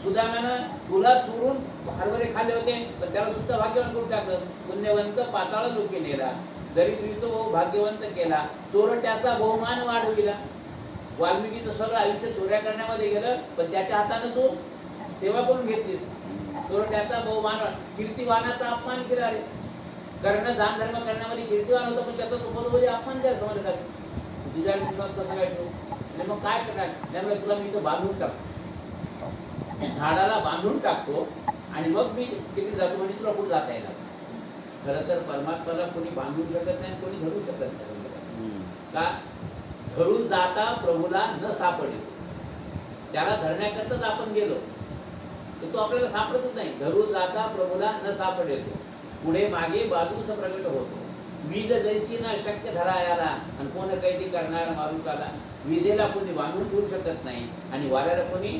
सुदाम्यानं तुला चोरून हरभरे खाल्ले होते, पण त्याला सुद्धा भाग्यवान करून टाकलं. पुण्यवंत पाताळ लोके नेला, दरिद्री तो बहु भाग्यवंत केला. चोरट्याचा बहुमान वाढविला. वाल्मिकीचं सगळं आयुष्य चोऱ्या करण्यामध्ये गेलं, पण त्याच्या हातानं तू सेवा करून घेतलीस. चोरट्याचा बहुमान, कीर्तिवानाचा अपमान केला रे. कर्ण दान धर्म करण्यामध्ये कीर्तिवान होतं, पण त्याचा तो बरोबर अपमान काय समजला. तुझ्या विश्वास कसा काय ठेवू, आणि मग काय करणार. त्यामुळे तुला मी इथं बांधून टाकतो, झाडाला बांधून टाकतो, आणि मग मी तिकडे जातो, म्हणजे तुला कुठे जाता येणार. खरं तर परमात्म्याला कोणी बांधू शकत नाही, कोणी धरू शकत नाही. का धरून जाता प्रभूला न सापडे. त्याला धरण्याकरताच आपण गेलो तर तो आपल्याला सापडतच नाही. धरून जाता प्रभूला न सापडेतो, पुढे मागे बाजूस प्रगट होतो. वीज जैसी न शक्य धरायाला, आणि कोण कैदी करणार मारुताला. विजेला कोणी बांधून ठेवू शकत नाही, आणि वाऱ्याला कोणी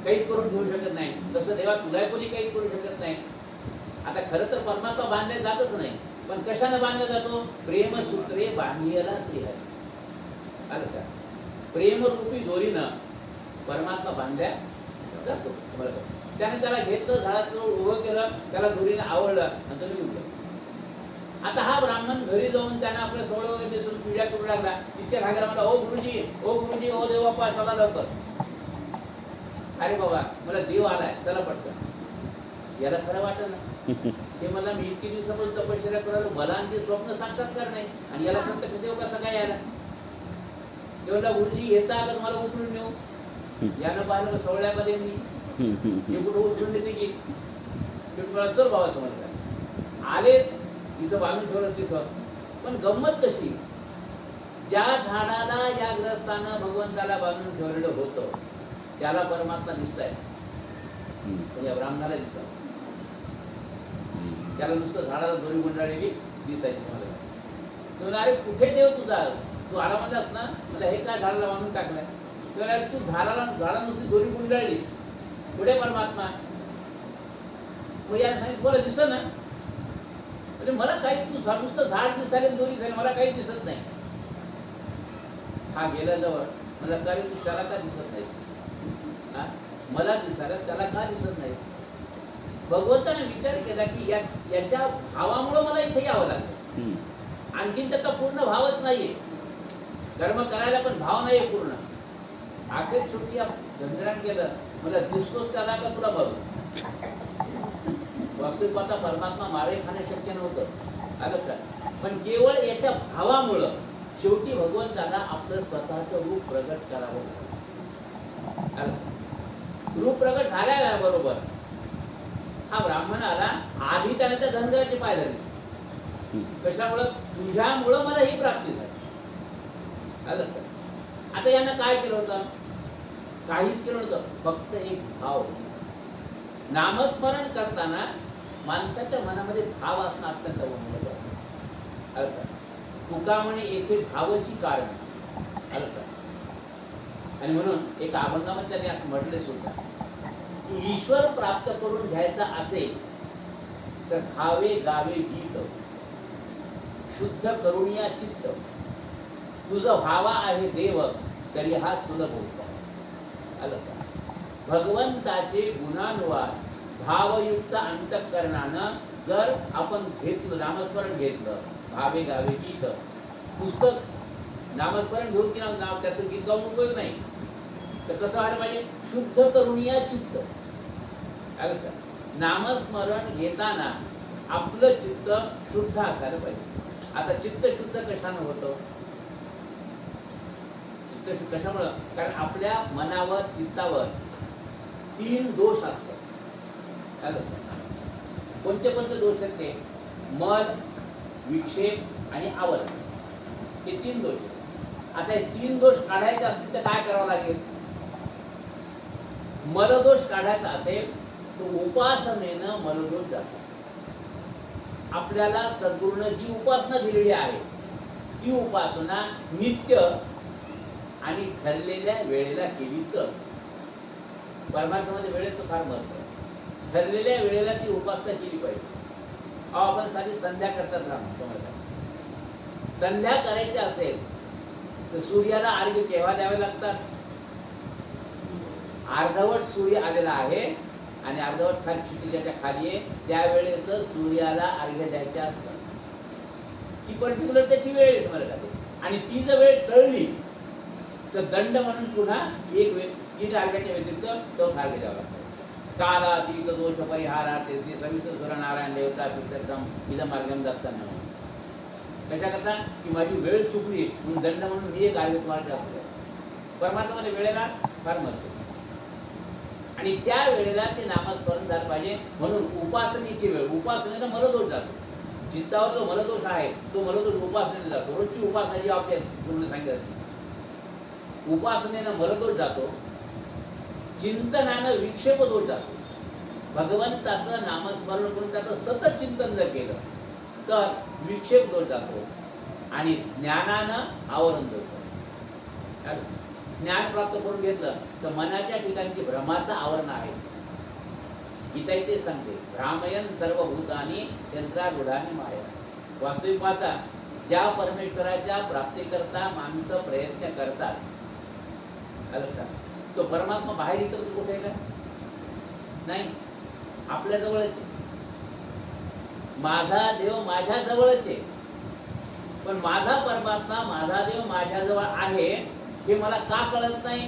कैद करून ठेवू शकत नाही. तसं देवा तुला कोणी कैद करू शकत नाही. आता खरं तर परमात्मा बांधल्या जातच नाही, पण कशाने बांधला जातो. प्रेमसूत्रे बांधियला श्रीहरी. आलं का. प्रेमरूपी दोरीनं परमात्मा बांधल्या जातो. त्याने त्याला घेतलं, झाडात उभं केलं, त्याला दोरीनं आवडलं, आणि तो निघून गेला. आता हा ब्राह्मण घरी जाऊन त्यानं आपल्या सोहळं वगैरे देऊन पूजा करू लागला. तितक्या भागाला मला ओ गुरुजी, ओ गुरुजी, ओ देव बाप्पा, चला लवकर. अरे बाबा मला देव आलाय, चला पटकन. याला खरं वाटत ना. ते मला मी इतकी दिवसापासून तपश्चर्या करायला, मला आणि ते स्वप्न साक्षात्कार नाही, आणि याला फक्त देव कसा काय यायला. तेवढा गुरुजी येता आलं मला उचलून नेऊ. यानं पाहिलं सोहळ्यामध्ये मी हे कुठं उचलून देते की तुम्हाला चल बाबा समजलं. आले तिथं बांधून ठेवलं तिथं. पण गंमत कशी, ज्या झाडाला या ग्रस्तानं भगवंताला बांधून ठेवलेलं होतं त्याला परमात्मा दिसताय, पण या ब्राह्मणाला दिसत. त्याला नुसतं झाडाला दोरी गुंडाळलेली दिसायची. मला अरे कुठे देव तुझा, तू आला म्हणलास ना, मला हे काय झाडाला बांधून टाकलंय. अरे तू झाडाला नुसती दोरी गुंडाळलीस, पुढे परमात्मा. मग याला सांगितलं मला दिसत ना, म्हणजे मला काही तू नुसतं झाड दिसायला दोरी दिसायला, मला काही दिसत नाही. हा गेला जवळ, मला काय तू त्याला का दिसत नाही. मला दिसायला त्याला का दिसत नाही. भगवंताने विचार केला की याच्या भावामुळे मला इथे यावं लागलं. आणखीन त्याचा पूर्ण भावच नाहीये, कर्म करायला पण भाव नाहीये पूर्ण. अखेर शेवटी गंधरान केलं, मला दिसतोच त्याला का तुला बघ. वास्तविक आता परमात्मा मारे खाणं शक्य नव्हतं, आलं का. पण केवळ याच्या भावामुळं शेवटी भगवंताला आपलं स्वतःचं रूप प्रगट करावं. रूप प्रगट झाल्या बरोबर हा ब्राह्मण आला. आधी त्याने त्या धनगराची पाय धरली. कशामुळं, तुझ्यामुळं मला ही प्राप्ती झाली. आलं का. आता यानं काय केलं होतं, काहीच केलं होतं, फक्त एक भाव. नामस्मरण करताना माणसाच्या मनामध्ये भाव असणं अत्यंत महत्त्वाचं. आलं का. तुका म्हणे येथे भावाची कारण. आलं का. आणि म्हणून एक अभंगामध्ये त्यांनी असं म्हटले सुद्धा की ईश्वर प्राप्त करून घ्यायचा असेल तर खावे गावे गीत, शुद्ध करुणिया चित्त. तुझं भावा आहे देव तरी हा सुलभ होता. आलं का. भगवंताचे गुणानुवाद भावयुक्त अंतःकरणानं जर आपण घेतलं, नामस्मरण घेतलं, भावे गावे गीत. पुस्तक नामस्मरण घेऊन की नाव त्याचं गीत गाऊन उपयोग नाही. तर कसं व्हायला पाहिजे, शुद्ध करुणिया चित्त. आलं का. नामस्मरण घेताना आपलं चित्त शुद्ध असायला पाहिजे. आता चित्त शुद्ध कशानं होतं, चित्त शुद्ध कशामुळं, कारण आपल्या मनावर चित्तावर 3 दोष असतात. आलं का. कोणते कोणते दोष आहेत ते, मल, विक्षेप आणि आवरण. हे 3 दोष. आता हे 3 दोष काढायचे असतील तर काय करावं लागेल. मलदोष काढायचा असेल तर उपासनेनं मलदोष जातो. आपल्याला सद्गुरूनं जी उपासना दिलेली आहे ती उपासना नित्य आणि ठरलेल्या वेळेला केली तर. परमार्थामध्ये वेळेचं फार महत्व आहे. ठरलेल्या वेळेला ती उपासना केली पाहिजे. आपण साधी संध्या करतात ना, संध्या करायची असेल तर सूर्याला अर्घ्य केव्हा द्यावे लागतात? अर्धवट सूर्य आलेला आहे आणि अर्धवट खाली क्षितिजाच्या खाली आहे, त्यावेळेस सूर्याला अर्घ्य द्यायचे असतात. ती पर्टिक्युलर त्याची वेळ आहे समजला जाते. आणि ती जर वेळ टळली तर दंड म्हणून पुन्हा एक वेळ 3 अर्घ्याच्या व्यतिरिक्त 4था अर्घ्य द्यावा लागतो. कालातीत दोष परिहारार्थे श्री सवित सुर नारायण देवता तीर्थम इदम मार्गम दत्तांना. कशा करता की माझी वेळ चुकली म्हणून दंड म्हणून मी एक अर्घ्य तुम्हाला टाकतो. परमार्थामध्ये वेळेला फार महत्व आणि त्या वेळेला ते नामस्मरण झालं पाहिजे. म्हणून उपासनेची वेळ, उपासनेनं मलदोष जातो. चित्तावर जो मलदोष आहे तो मलदोष उपासनेने जातो. रोजची उपासना जी आपल्या पूर्ण सांगितली, उपासनेनं मलदोष जातो, चिंतनानं विक्षेप दोष जातो. भगवंताचं नामस्मरण करून त्याचं सतत चिंतन जर केलं तर विक्षेप दोष जातो आणि ज्ञानानं आवरण दोष जातो. ज्ञान प्राप्त करून घेतलं तर मनाच्या ठिकाणी भ्रमाचं आवरण आहे. गीता ते सांगते, भ्रामयन सर्व भूतानी यंत्रारूढानी माया. वास्तविक पाहता ज्या परमेश्वराच्या प्राप्तीकरता माणसं प्रयत्न करतात तो परमात्मा बाहेर इतरच कुठे आहे का? नाही, आपल्या जवळच आहे. माझा देव माझ्या जवळच आहे, पण माझा परमात्मा माझा देव माझ्याजवळ आहे हे मला का कळत नाही?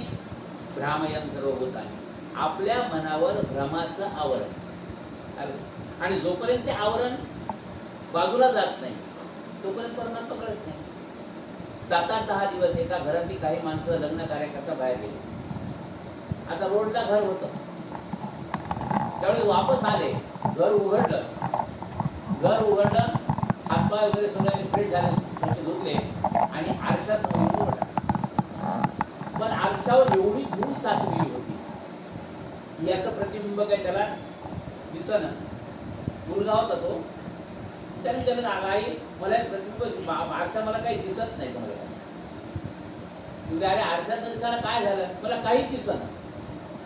भ्रामयन सर्व भूतानी, आपल्या मनावर भ्रमाचं आवरण. आणि जोपर्यंत ते आवरण बाजूला जात नाही तोपर्यंत परमात्मा कळत नाही. 7-8-10 दिवस एका घरातली काही माणसं लग्न कार्याकरता बाहेर गेली. आता रोडला घर होतं, त्यावेळेस वापस आले, घर उघडलं, हातपाय वगैरे सगळे फ्रेश झाले, त्याचे धुतले आणि आरशासमोर उघडला. पण आरशावर एवढी धूळ साचलेली होती, याचं प्रतिबिंब काय त्याला दिसना. मुलगा होता तो, त्याने त्याला आई मला प्रतिबिंब आरशा मला काही दिसत नाही. तुम्हाला अरे आरशात दिसायला काय झालं? मला काही दिसत.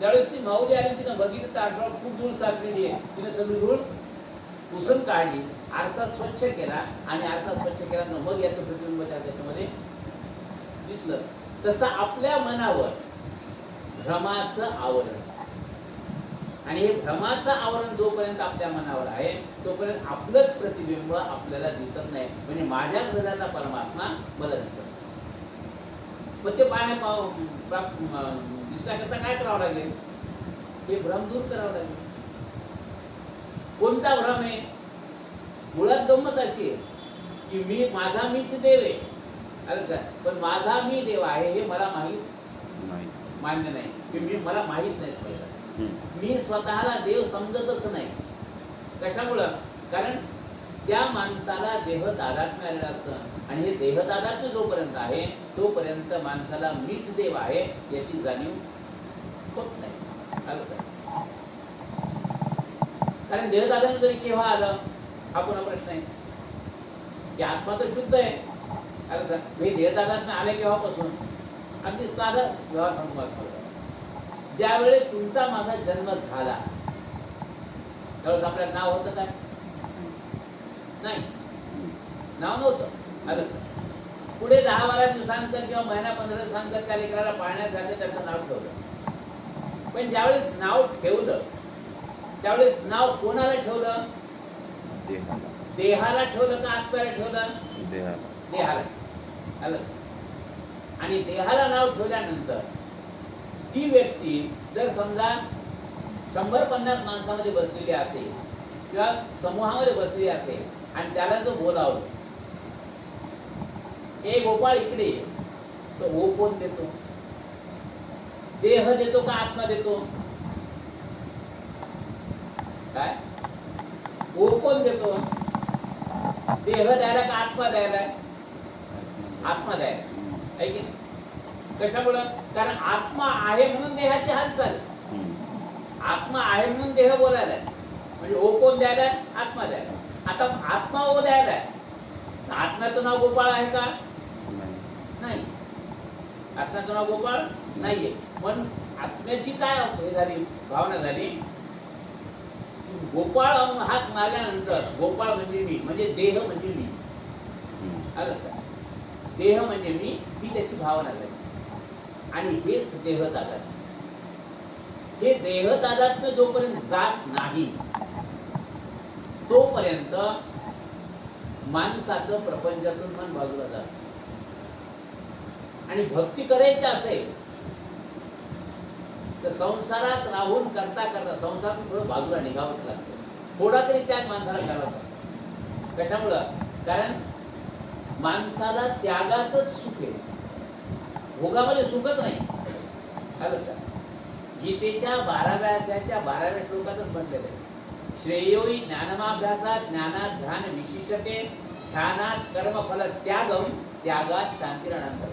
त्यावेळेस ती माऊली आली, तिनं बघितलं तर आरशावर खूप धूळ साचलेली आहे. तिने सगळी धूळ पुसून काढली, आरसा स्वच्छ केला आणि आरसा स्वच्छ केल्यानंतर मग याचं प्रतिबिंब त्याच्यामध्ये दिसलं. तसं आपल्या मनावर भ्रमाचं आवरण, आणि हे भ्रमाचं आवरण जोपर्यंत आपल्या मनावर आहे तोपर्यंत आपलंच प्रतिबिंब आपल्याला दिसत नाही. म्हणजे माझ्या हृदयाचा परमात्मा मला दिसत. मग ते दिसण्याकरता काय करावं लागेल? हे भ्रम दूर करावं लागेल. कोणता भ्रम आहे? मुळात गंमत अशी आहे की मीच देव आहे, पण माझा मी देव आहे हे मला मान्य नाही. की मला माहीत नाही समजलं. मी स्वतःला देव समजतच नाही. कशामुळं? कारण त्या माणसाला देह तादात्म्य आलेलं असतं आणि हे देह तादात्म्य जोपर्यंत आहे तोपर्यंत माणसाला मीच देव आहे याची जाणीव होत नाही. कारण देह तादात्म्य जरी केव्हा आलं हा पुन्हा प्रश्न आहे की आत्मा तर शुद्ध आहे. हे देह तादात्म्य आले केव्हापासून? अगदी साधा व्यवहार सांगतो. ज्या वेळेस तुमचा माझा जन्म झाला त्यावेळेस आपल्याला नाव होतं काय? नाही, नाव नव्हतं. पुढे 10-12 दिवसांतर किंवा महिना 15 दिवसांतर त्या लेकराला पाळण्यात घातले, त्याचं नाव ठेवलं. पण ज्यावेळेस नाव ठेवलं त्यावेळेस नाव कोणाला ठेवलं? देहाला ठेवलं का आत्म्याला ठेवलं? देहाला. आणि देहाला नाव ठेवल्यानंतर ती व्यक्ती जर समजा 100-50 माणसामध्ये बसलेली असेल किंवा समूहामध्ये बसलेली असेल आणि त्याला जो बोलावं, ए गोपाळ इकडे, तो ओ कोण देतो? देह देतो का आत्मा देतो? काय? ओ कोण देतो? देह द्यायला का आत्मा द्यायला? आत्मा द्यायला. आहे की? कशामुळं? कारण आत्मा आहे म्हणून देहाची हालचाल, आत्मा आहे म्हणून देह बोलायला. म्हणजे ओ कोण द्यायला? आत्मा द्यायला. आता आत्मा ओ द्यायला, आत्म्याचं नाव गोपाळ आहे का? नाही. आत्म्याचं नाव गोपाळ नाहीये. पण आत्म्याची काय हे झाली, भावना झाली, गोपाळ हाक मारल्यानंतर गोपाळ म्हणजे मी, म्हणजे देह म्हणजे मी, आलं का? देह म्हणजे मी, ही त्याची भावना झाली. आणि हेच देहदादात. हे देहदादात जोपर्यंत जात नाही तोपर्यंत माणसाचं प्रपंचातून मन बाजूला जात. आणि भक्ती करायची असेल तर संसारात राहून करता करता संसारातून थोडं बाजूला निघावंच लागतं. थोडा तरी त्याग माणसाला करावा लागतो. कशामुळं? कारण माणसाला त्यागातच सुख आहे, भोगामध्ये सुखच नाही. आलं का? गीतेच्या 12व्या अध्यायाच्या 12व्या श्लोकातच म्हटलेलं आहे, श्रेयोई ज्ञानमाभ्यासात ज्ञानात ध्यान विशिष्यते ध्यानात कर्मफल त्यागम त्यागात शांतीरणांतर.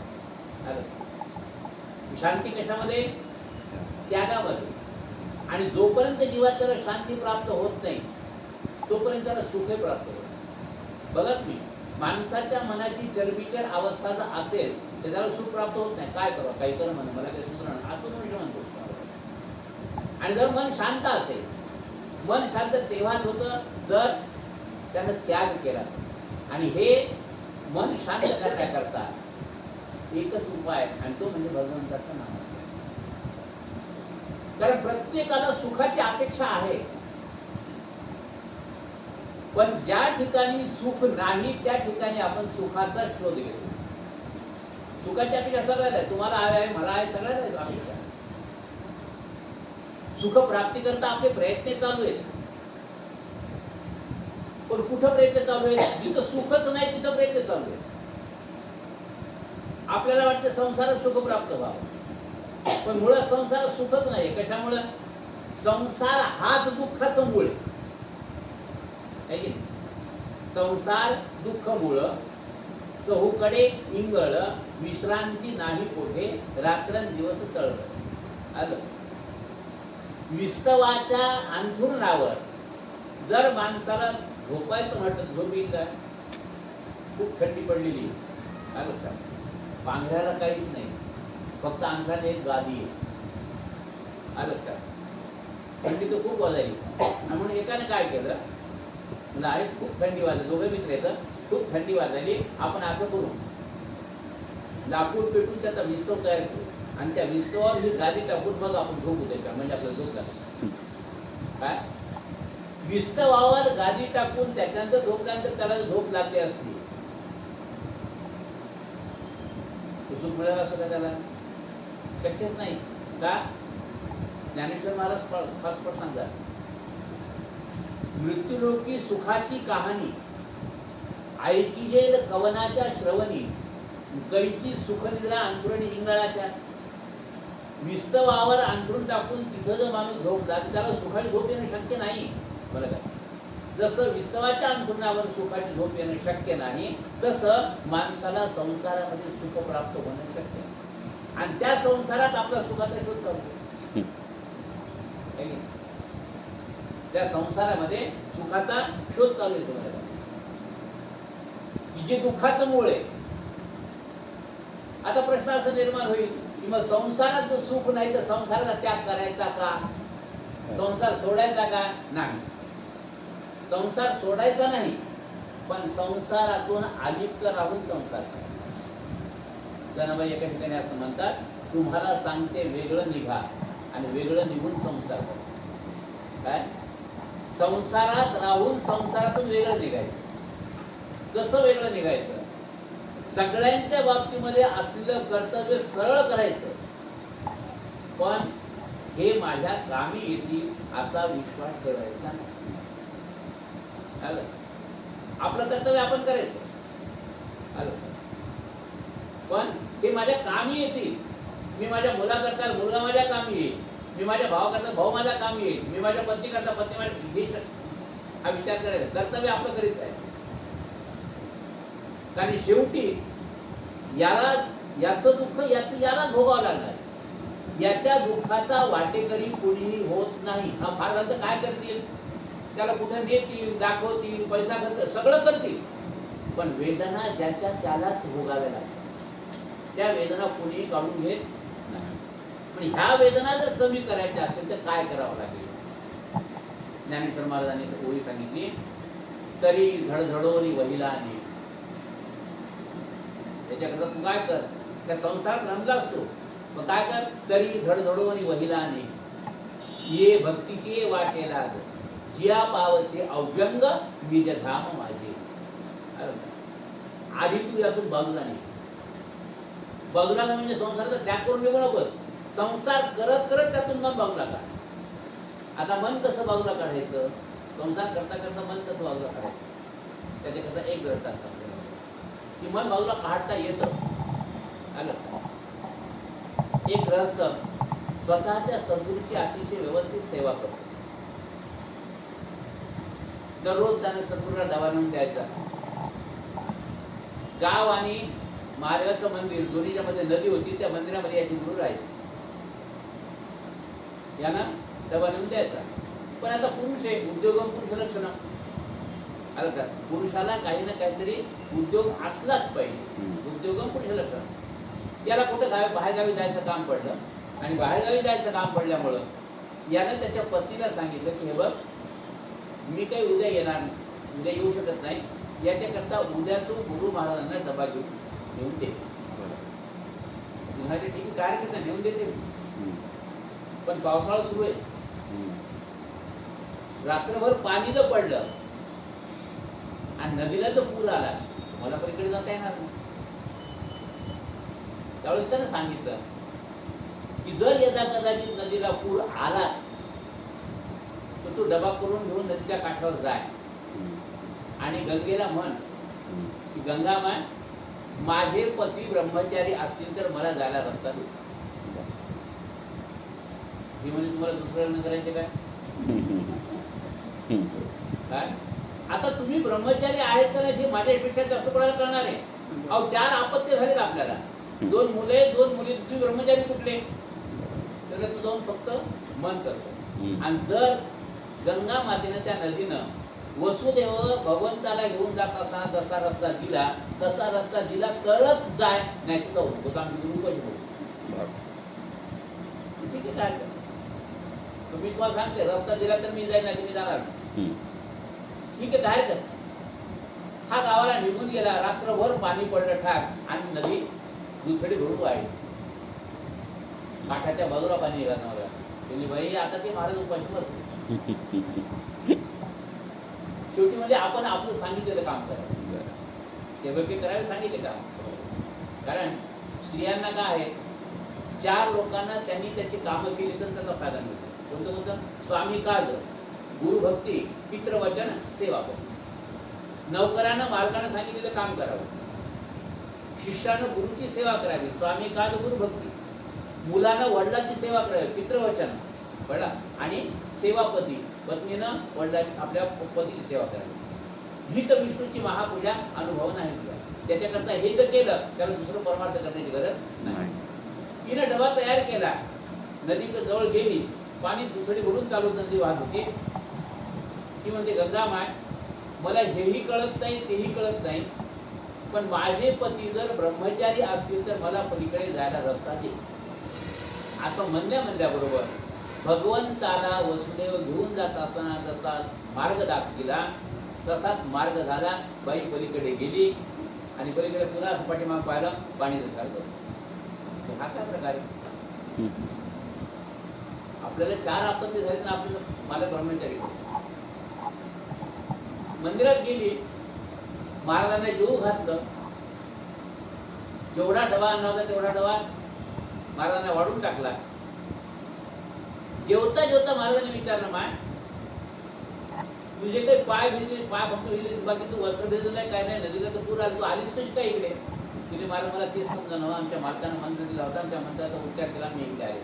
शांती कशामध्ये? त्यागामध्ये. आणि जोपर्यंत जीवात त्याला शांती प्राप्त होत नाही तोपर्यंत त्याला सुख प्राप्त होत. बघा मी, माणसाच्या मनाची चरबिचर अवस्था जर असेल तर त्याला सुख प्राप्त होत नाही. काय करावं? काही कर म्हणा, मला काही सुधारणं, असं मनुष्य म्हणतो. आणि जर मन शांत असेल, मन शांत तेव्हाच होतं जर त्यानं त्याग केला. आणि हे मन शांत करण्याकरता एकच उपाय, आणि तो म्हणजे भगवंताचं नामस्मरण. कारण प्रत्येकाला सुखाची अपेक्षा आहे, पण ज्या ठिकाणी सुख नाही त्या ठिकाणी आपण सुखाचा शोध घेतो. सुखाची अपेक्षा सगळ्याला आहे, तुम्हाला आहे, मला आहे, सगळ्याला आहे अपेक्षा. सुख प्राप्ती करता आपले प्रयत्न चालू आहेत, पण कुठं प्रयत्न चालू आहे? जिथं सुखच नाही तिथं प्रयत्न चालू आहे. आपल्याला वाटतं संसारात सुख प्राप्त व्हावं, पण मुळात संसारात सुखच नाही. कशामुळे? संसार हाच दुःखाचं मूळ आहे. संसार दुःख मूळ, चहूकडे इंगळ, विश्रांती नाही कोठे, रात्रंदिवस तळमळ. आलं? विस्तवाच्या अंथरुणावर जर माणसाला झोपायचं म्हटलं, झोप येईल का? खूप थंडी पडलेली, आलं का? पांघरायला काहीच नाही, फक्त अंगाने एक गादी आहे, आलं का? थंडी तर खूप वाजायली. म्हणून एकाने काय केलं, म्हणजे आहे खूप थंडी वाजली, दोघे मित्र येतं, खूप थंडी वाजायली, आपण असं करू, लाकूड पेटून त्याचा विस्तव तयार करू आणि त्या विस्तवावर ही गादी टाकून मग आपण झोपू द्यायचा, म्हणजे आपलं झोप लागतं. काय? विस्तवावर गादी टाकून त्याच्यानंतर झोपल्यानंतर त्याला झोप लागली असती, सुख मिळेल असं का? त्याला शक्यच नाही. का? ज्ञानेश्वर महाराज फार सांगतात, मृत्यूलोकी सुखाची कहाणी ऐकी जेल कवनाच्या श्रवणी, कैची सुखनिद्रा अंथरुणी इंगळाच्या. विस्तवावर अंथरून टाकून तिथं जर माणूस झोपला तर त्याला सुखाची झोप येणं शक्य नाही. बरं का? जसं विस्तवाच्या अंथरुणावर सुखाची झोप येणं शक्य नाही, तसं माणसाला संसारामध्ये सुख प्राप्त होणं शक्य आहे. आणि त्या संसारात आपला सुखाचा शोध चालतो. त्या संसारामध्ये सुखाचा शोध चालू आहे समजा, की जे दुःखाचं मूळ आहे. आता प्रश्न असा निर्माण होईल की मग संसारात जर सुख नाही तर संसाराला त्याग करायचा का? संसार सोडायचा का? नाही, संसार सोडायचा नाही, पण संसारातून अलिप्त राहून संसार करायचा. जनाबाई एका ठिकाणी असं म्हणतात, तुम्हाला सांगते वेगळं निघा आणि वेगळं निघून संसार करा. काय? संसारात राहून संसारातून वेगळं निघायचं. कसं वेगळं निघायचं? सगळ्यांच्या बाबतीमध्ये असलेलं कर्तव्य सरळ करायचं, पण हे माझ्या कामी येतील असा विश्वास ठेवायचा नाही. आलं? आपलं कर्तव्य आपण करायचं, आलं, पण हे माझ्या कामी येतील. मी माझ्या मुलाकरता मुलगा माझ्या कामी येईल, मी माझ्या भावाकरता भाऊ माझ्या कामी येईल, मी माझ्या पत्नीकरता पत्नी माझ्या, हा विचार करायचा. कर्तव्य आपलं करीत राहायचं. कारण शेवटी याला याचं दुःख यालाच भोगावं लागणार. याच्या दुःखाचा वाटेकरी कोणीही होत नाही. हा फार झालं तर काय करतील? त्याला कुठे नेतील, दाखवतील, पैसा खर्च सगळं करतील, पण वेदना ज्याच्या त्यालाच भोगाव्या लागतात. त्या वेदना कोणीही काढून घेत नाही. पण ह्या वेदना जर कमी करायच्या असतील तर काय करावं लागेल? ज्ञानेश्वर महाराजांनी ओळी सांगितली, तरी झडझडोनी वहिला ने. त्याच्याकरता तू काय कर, त्या संसारात रमला असतो, मग काय कर, तरी झडझडोनी वहिला ने, ये भक्तीचे वाटे लाग, जिया पावसे अव्यंग निज धाम माझे. आधी तू यातून बाजूला नाही. बाजूला म्हणजे संसाराचा त्याग करून निघू नकोस. संसार करत करत त्यातून मन बाजूला काढ. आता मन कसं बाजूला काढायचं? संसार करता करता मन कसं बाजूला काढायचं? त्याच्याकरता एक गरज की मन बाजूला काढता येतं. आलं? एक गृहस्थ स्वतःच्या सद्गुरूची अतिशय व्यवस्थित सेवा करतो. दररोज त्याने सद्गुरूला डबा नेऊन द्यायचा. गाव आणि महादेवाचं मंदिर दोन्हीच्या मध्ये नदी होती, त्या मंदिरामध्ये याची गुरु राहायची. यांना डबा नेऊन द्यायचा. पण आता पुरुष आहे, उद्योगम पुरुष लक्षण. आलं का? पुरुषाला काही ना काहीतरी उद्योग असलाच पाहिजे. उद्योगम पुरुष लक्षण. त्याला कुठं बाहेरगावी जायचं काम पडलं, आणि बाहेरगावी जायचं काम पडल्यामुळं यानं त्याच्या पत्नीला सांगितलं की हे बघ, मी काही उद्या येणार नाही, उद्या येऊ शकत नाही, याच्याकरता उद्या तू गुरु महाराजांना डबा घेऊन दे. ठीक आहे, काय करता नेऊन देते. पण पावसाळा सुरू आहे, रात्रभर पाणी जर पडलं आणि नदीला जर पूर आला, मला पण इकडे जाता येणार नाही. त्यावेळेस त्यानं सांगितलं की जर यदा कदाचित नदीला पूर आलाच तर तू डबा करून घेऊन नदीच्या काठावर जाय आणि गंगेला म्हण की गंगा माय, माझे पती ब्रह्मचारी असतील तर मला जायला रस्ता दे. ही म्हणजे तुम्हाला दुसरं लग्न करायचे काय? आता तुम्ही ब्रह्मचारी आहेत का नाही हे माझ्यापेक्षा जास्त कोणाला कळणार आहे? अहो, 4 आपत्ती झालेत आपल्याला. 2 मुले 2 मुली. तुम्ही ब्रह्मचारी कुठले? तर तू जाऊन फक्त मन कसं. आणि जर गंगा मातेनं त्या नदीनं वसुदेव भगवंताला घेऊन जात असताना जसा रस्ता दिला तसा रस्ता दिला तरच जाय, नाही तुझा होतो आम्ही उपाशी होतो. ठीक आहे, काय तुम्ही तुम्हाला सांगते रस्ता दिला तर मी जाईन, नाही तुम्ही जाणार. ठीक आहे, काय कर. हा गावाला निघून गेला, रात्रभर पाणी पडलं ठाक आणि नदी दुथडी भरून वाहिली. काठाच्या बाजूला पाणी गेला नव्हता. तुम्ही बाई आता ते महाराज उपाशी मरतो. शेवटी म्हणजे आपण आपलं सांगितलेलं काम करावं, सेवकी करावे सांगितले काम. कारण स्त्रियांना काय आहे, 4 लोकांना त्यांनी त्याची कामं केली तर त्याचा फायदा मिळतो. कोणतं कोणतं? स्वामी काज, गुरुभक्ती, पितृवचन, सेवा. नौकरानं मालकानं सांगितलेलं काम करावं, शिष्यानं गुरुची सेवा करावी, स्वामी काज गुरुभक्ती, मुलानं वडिलांची सेवा करावी, पितृवचन कळला, आणि सेवापती पत्नीनं वडिलांची आपल्या पतीची सेवा करावी. हीच विष्णूची महापूजा अनुभव नाही तुला. त्याच्याकरता हे जर केलं त्याला दुसरं परमार्थ करण्याची गरज नाही. तिनं डबा तयार केला, नदीच्या जवळ गेली, पाणी दुसरी भरून चालू नदी वाहत होती. ती म्हणते गंगा माय, मला हेही कळत नाही तेही कळत नाही, पण माझे पती जर ब्रह्मचारी असतील तर मला पलीकडे जायला रस्ता दे. असं म्हणल्याबरोबर भगवंताला वसुदेव घेऊन जात असताना जसा मार्ग दाखविला तसाच मार्ग झाला. बाई पलीकडे गेली आणि पलीकडे पुन्हा पाठीमाग पाहिलं, पाणी चालत असत. हा काय प्रकार आहे? आपल्याला 4 आपत्ती झाली ना, आपल्याला मला ब्रह्मचारी मंदिरात गेली, महाराजांना जेवू घातलं, जेवढा डबा आणला होता तेवढा डबा महाराजांना वाढून टाकला. जेवता जेवता महाराजांनी विचारलं, माय तुझे काही पाय भिजले, पाय फक्त भिजले, बाकी तू वस्त्र भिजलं काय नाही, नदीला तर पूर आला, तू आलीस कशी काय इकडे? तिथे महाराज मला तेच समजा, आमच्या मालकानं मंत्र दिला होता, आमच्या मंत्राचा उच्चार केला, मी इकडे आले.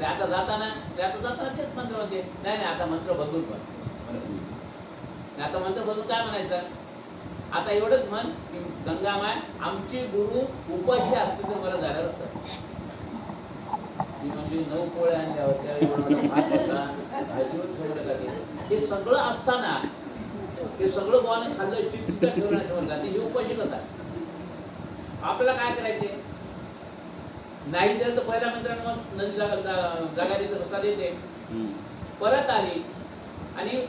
आता जाताना तेच मंत्र म्हणते, नाही आता मंत्र बदलून पण आता मंत्र बदलून काय म्हणायचं? आता एवढंच म्हण की गंगा माय, आमची गुरु उपाशी असते तर मला जाणार असतात. म्हणजे 9 पोळ्या आणल्या होत्या, हे सगळं असताना ते सगळं गोवाने खाल्लं, शिक ठेवण्याचं म्हणतात, हे उपाशी कसा? आपल्याला काय करायचे? नाही जर तर पहिल्या मंत्र्यानं मग नदी जगायची रस्ता देते. परत आली आणि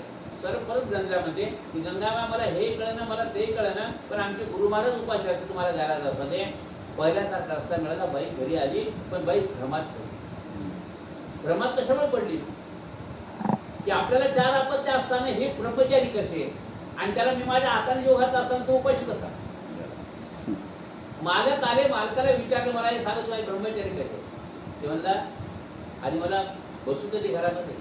सर परत गंगामध्ये की गंगामा मला हे कळलं मला ते कळलं, पण आमचे गुरु महाराज उपाशी असते तुम्हाला जायला जात होते. पहिल्यासारखा रस्ता मिळाला. बाई घरी आली, पण बाई भ्रमात पडली. भ्रमात कशामुळे पडली की आपल्याला 4 अपत्य असताना हे ब्रह्मचारी कसे आणि त्याला मी माझ्या हाताने योगाचा असताना तो उपाशी कसा? मालक आले, मालकाला विचारलं मला हे सांगत नाही ब्रह्मचारी कसे? ते म्हणला आणि मला बसू दे घरामध्ये.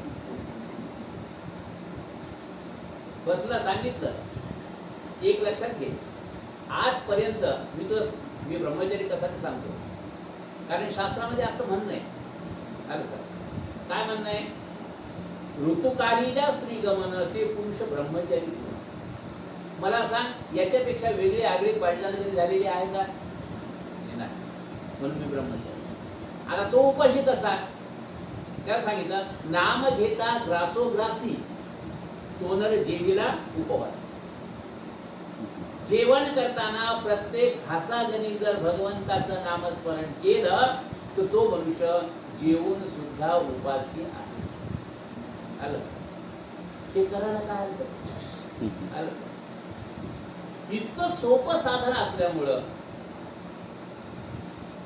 बसला, सांगितलं. एक लक्षात घे, आजपर्यंत मी ब्रह्मचारी कसा ते सांगतो, कारण शास्त्रामध्ये असं म्हणणं आहे. काय म्हणणं आहे? ऋतुकारीला स्त्री गमन ते पुरुष ब्रह्मचारी. मला सांग, याच्यापेक्षा वेगळी आगळी पाडल्यानं कधी झालेली आहे का? नाही. म्हणून मी ब्रह्मचारी. आता तो उपाशी कसा? त्याला सांगितलं नाम घेता ग्रासोग्रासी तोनर जेवीला उपवास. जेवण करताना प्रत्येक घासाघनी जर भगवंताचं नामस्मरण केलं तर तो मनुष्य जेवून सुद्धा उपासी आहे. आलं? हे करायला काय आलं? इतकं सोपं साधन असल्यामुळं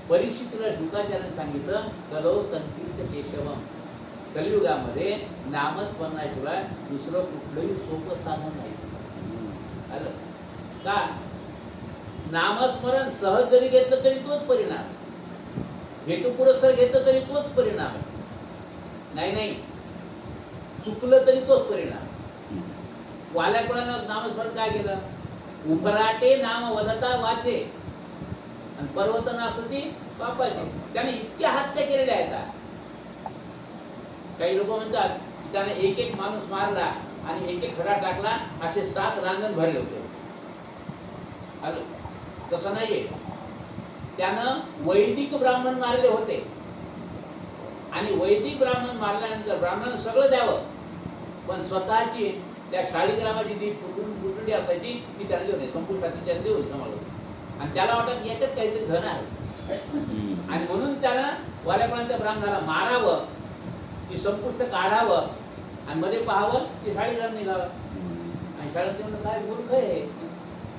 परीक्षितीला शुकाचार्याने सांगितलं कलो संकीर्त केशवम. कलियुगामध्ये नामस्मरणाशिवाय दुसरं कुठलंही सोपं साधन नाही. आलं का? नामस्मरण सहज जरी घेतलं तरी तोच परिणाम, हेतुपुरस्सर घेतलं तरी तोच परिणाम आहे. नाही चुकलं तरी तोच परिणाम. वाल्या कोणानं नामस्मरण काय केलं? उभराटे नाम वदता वाचे आणि पर्वत नासती पापाचे. त्याने इतक्या हत्या केलेल्या आहेत. काही लोक म्हणतात की त्याने एक माणूस मारला आणि एक खडा टाकला, असे 7 रांगण भरले होते. तसं नाहीये. त्यानं वैदिक ब्राह्मण मारले होते आणि वैदिक ब्राह्मण मारल्यानंतर ब्राह्मणानं सगळं द्यावं, पण स्वतःची त्या शाळीग्रामाची जी कुटुंबी असायची ती त्याला देऊ नये, संपुष्टाची त्याला देऊ नये. आणि त्याला वाटत याच्यात काहीतरी धन आहे आणि म्हणून त्यानं वाल्यापर्यंत ब्राह्मणाला मारावं, ती संपुष्ट काढावं आणि मध्ये पाहावं की शाळीग्राम निघावं. आणि शाळेत म्हणून काय मूर्ख आहे,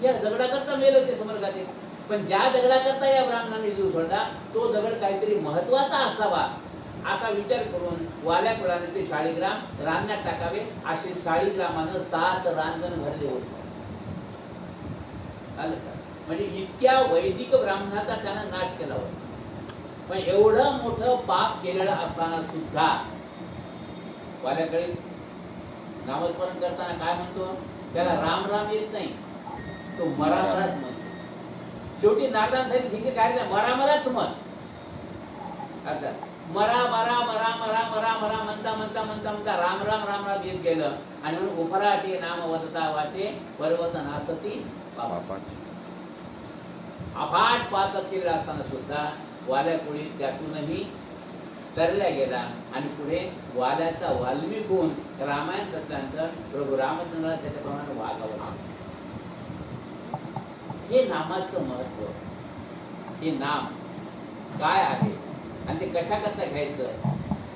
या दगडाकरता मेलं ते समर्गाचे. पण ज्या दगडाकरता या ब्राह्मणाने जीव सोडला तो दगड काहीतरी महत्वाचा असावा असा विचार करून वाल्या कुळाने ते शाळीग्राम रांगणात टाकावे. असे शाळीग्रामानं 7 रांगण भरले होते. म्हणजे इतक्या वैदिक ब्राह्मणाचा त्यानं नाश केला होता. पण एवढं मोठं पाप केलेलं असताना सुद्धा वाल्याकडे नामस्मरण करताना काय म्हणतो? त्याला राम राम येत नाही, तो मरा मराच म्हणतो. शेवटी नारदान साहेब ठीक आहे काय मरा मराच म्हण. आता मरा मरा मरा मरा मरा मरा म्हणता म्हणता म्हणता म्हणता राम राम राम राम येत गेलं आणि म्हणून उपराटे नाम वदता वाचे पर्वत नासती पापाचे. अफाट पाप केलेला असताना सुद्धा वाल्या कोळी त्यातूनही तरल्या गेला आणि पुढे वाल्याचा वाल्मिक होऊन रामायण रचल्यानंतर प्रभू रामचंद्र त्याच्याप्रमाणे वागावं. हे नामाचं महत्व, हे नाम काय आहे आणि ते कशा करता घ्यायचं,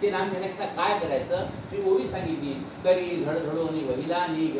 ते नाम घेण्याकरता काय करायचं ती ओवी सांगितली. करी धडधडोनी वहिला निघ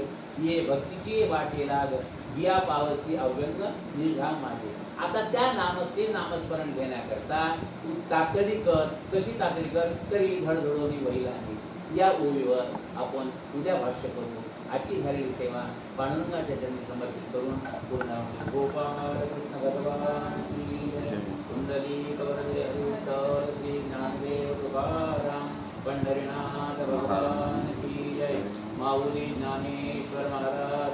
ये भक्तीची वाटे लाग जिया पावसी अव्यंग निर्धाम माझे. आता त्या नामस्मरण घेण्याकरता तू तातडी कर. कशी तातडी कर? तरी धडधडोनी वहिला निघ या ओवीवर आपण उद्या भाष्य करू. आजची झालेली सेवा पांडुरंगाच्या चरणी समर्पित करून पूर्ण गोपाळ कृष्ण भगवान की जय. कुंडली कवरदे हरिविठ्ठल श्री ज्ञानदेव तुकाराम पंढरीनाथ भगवान की जय. माऊली ज्ञानेश्वर महाराज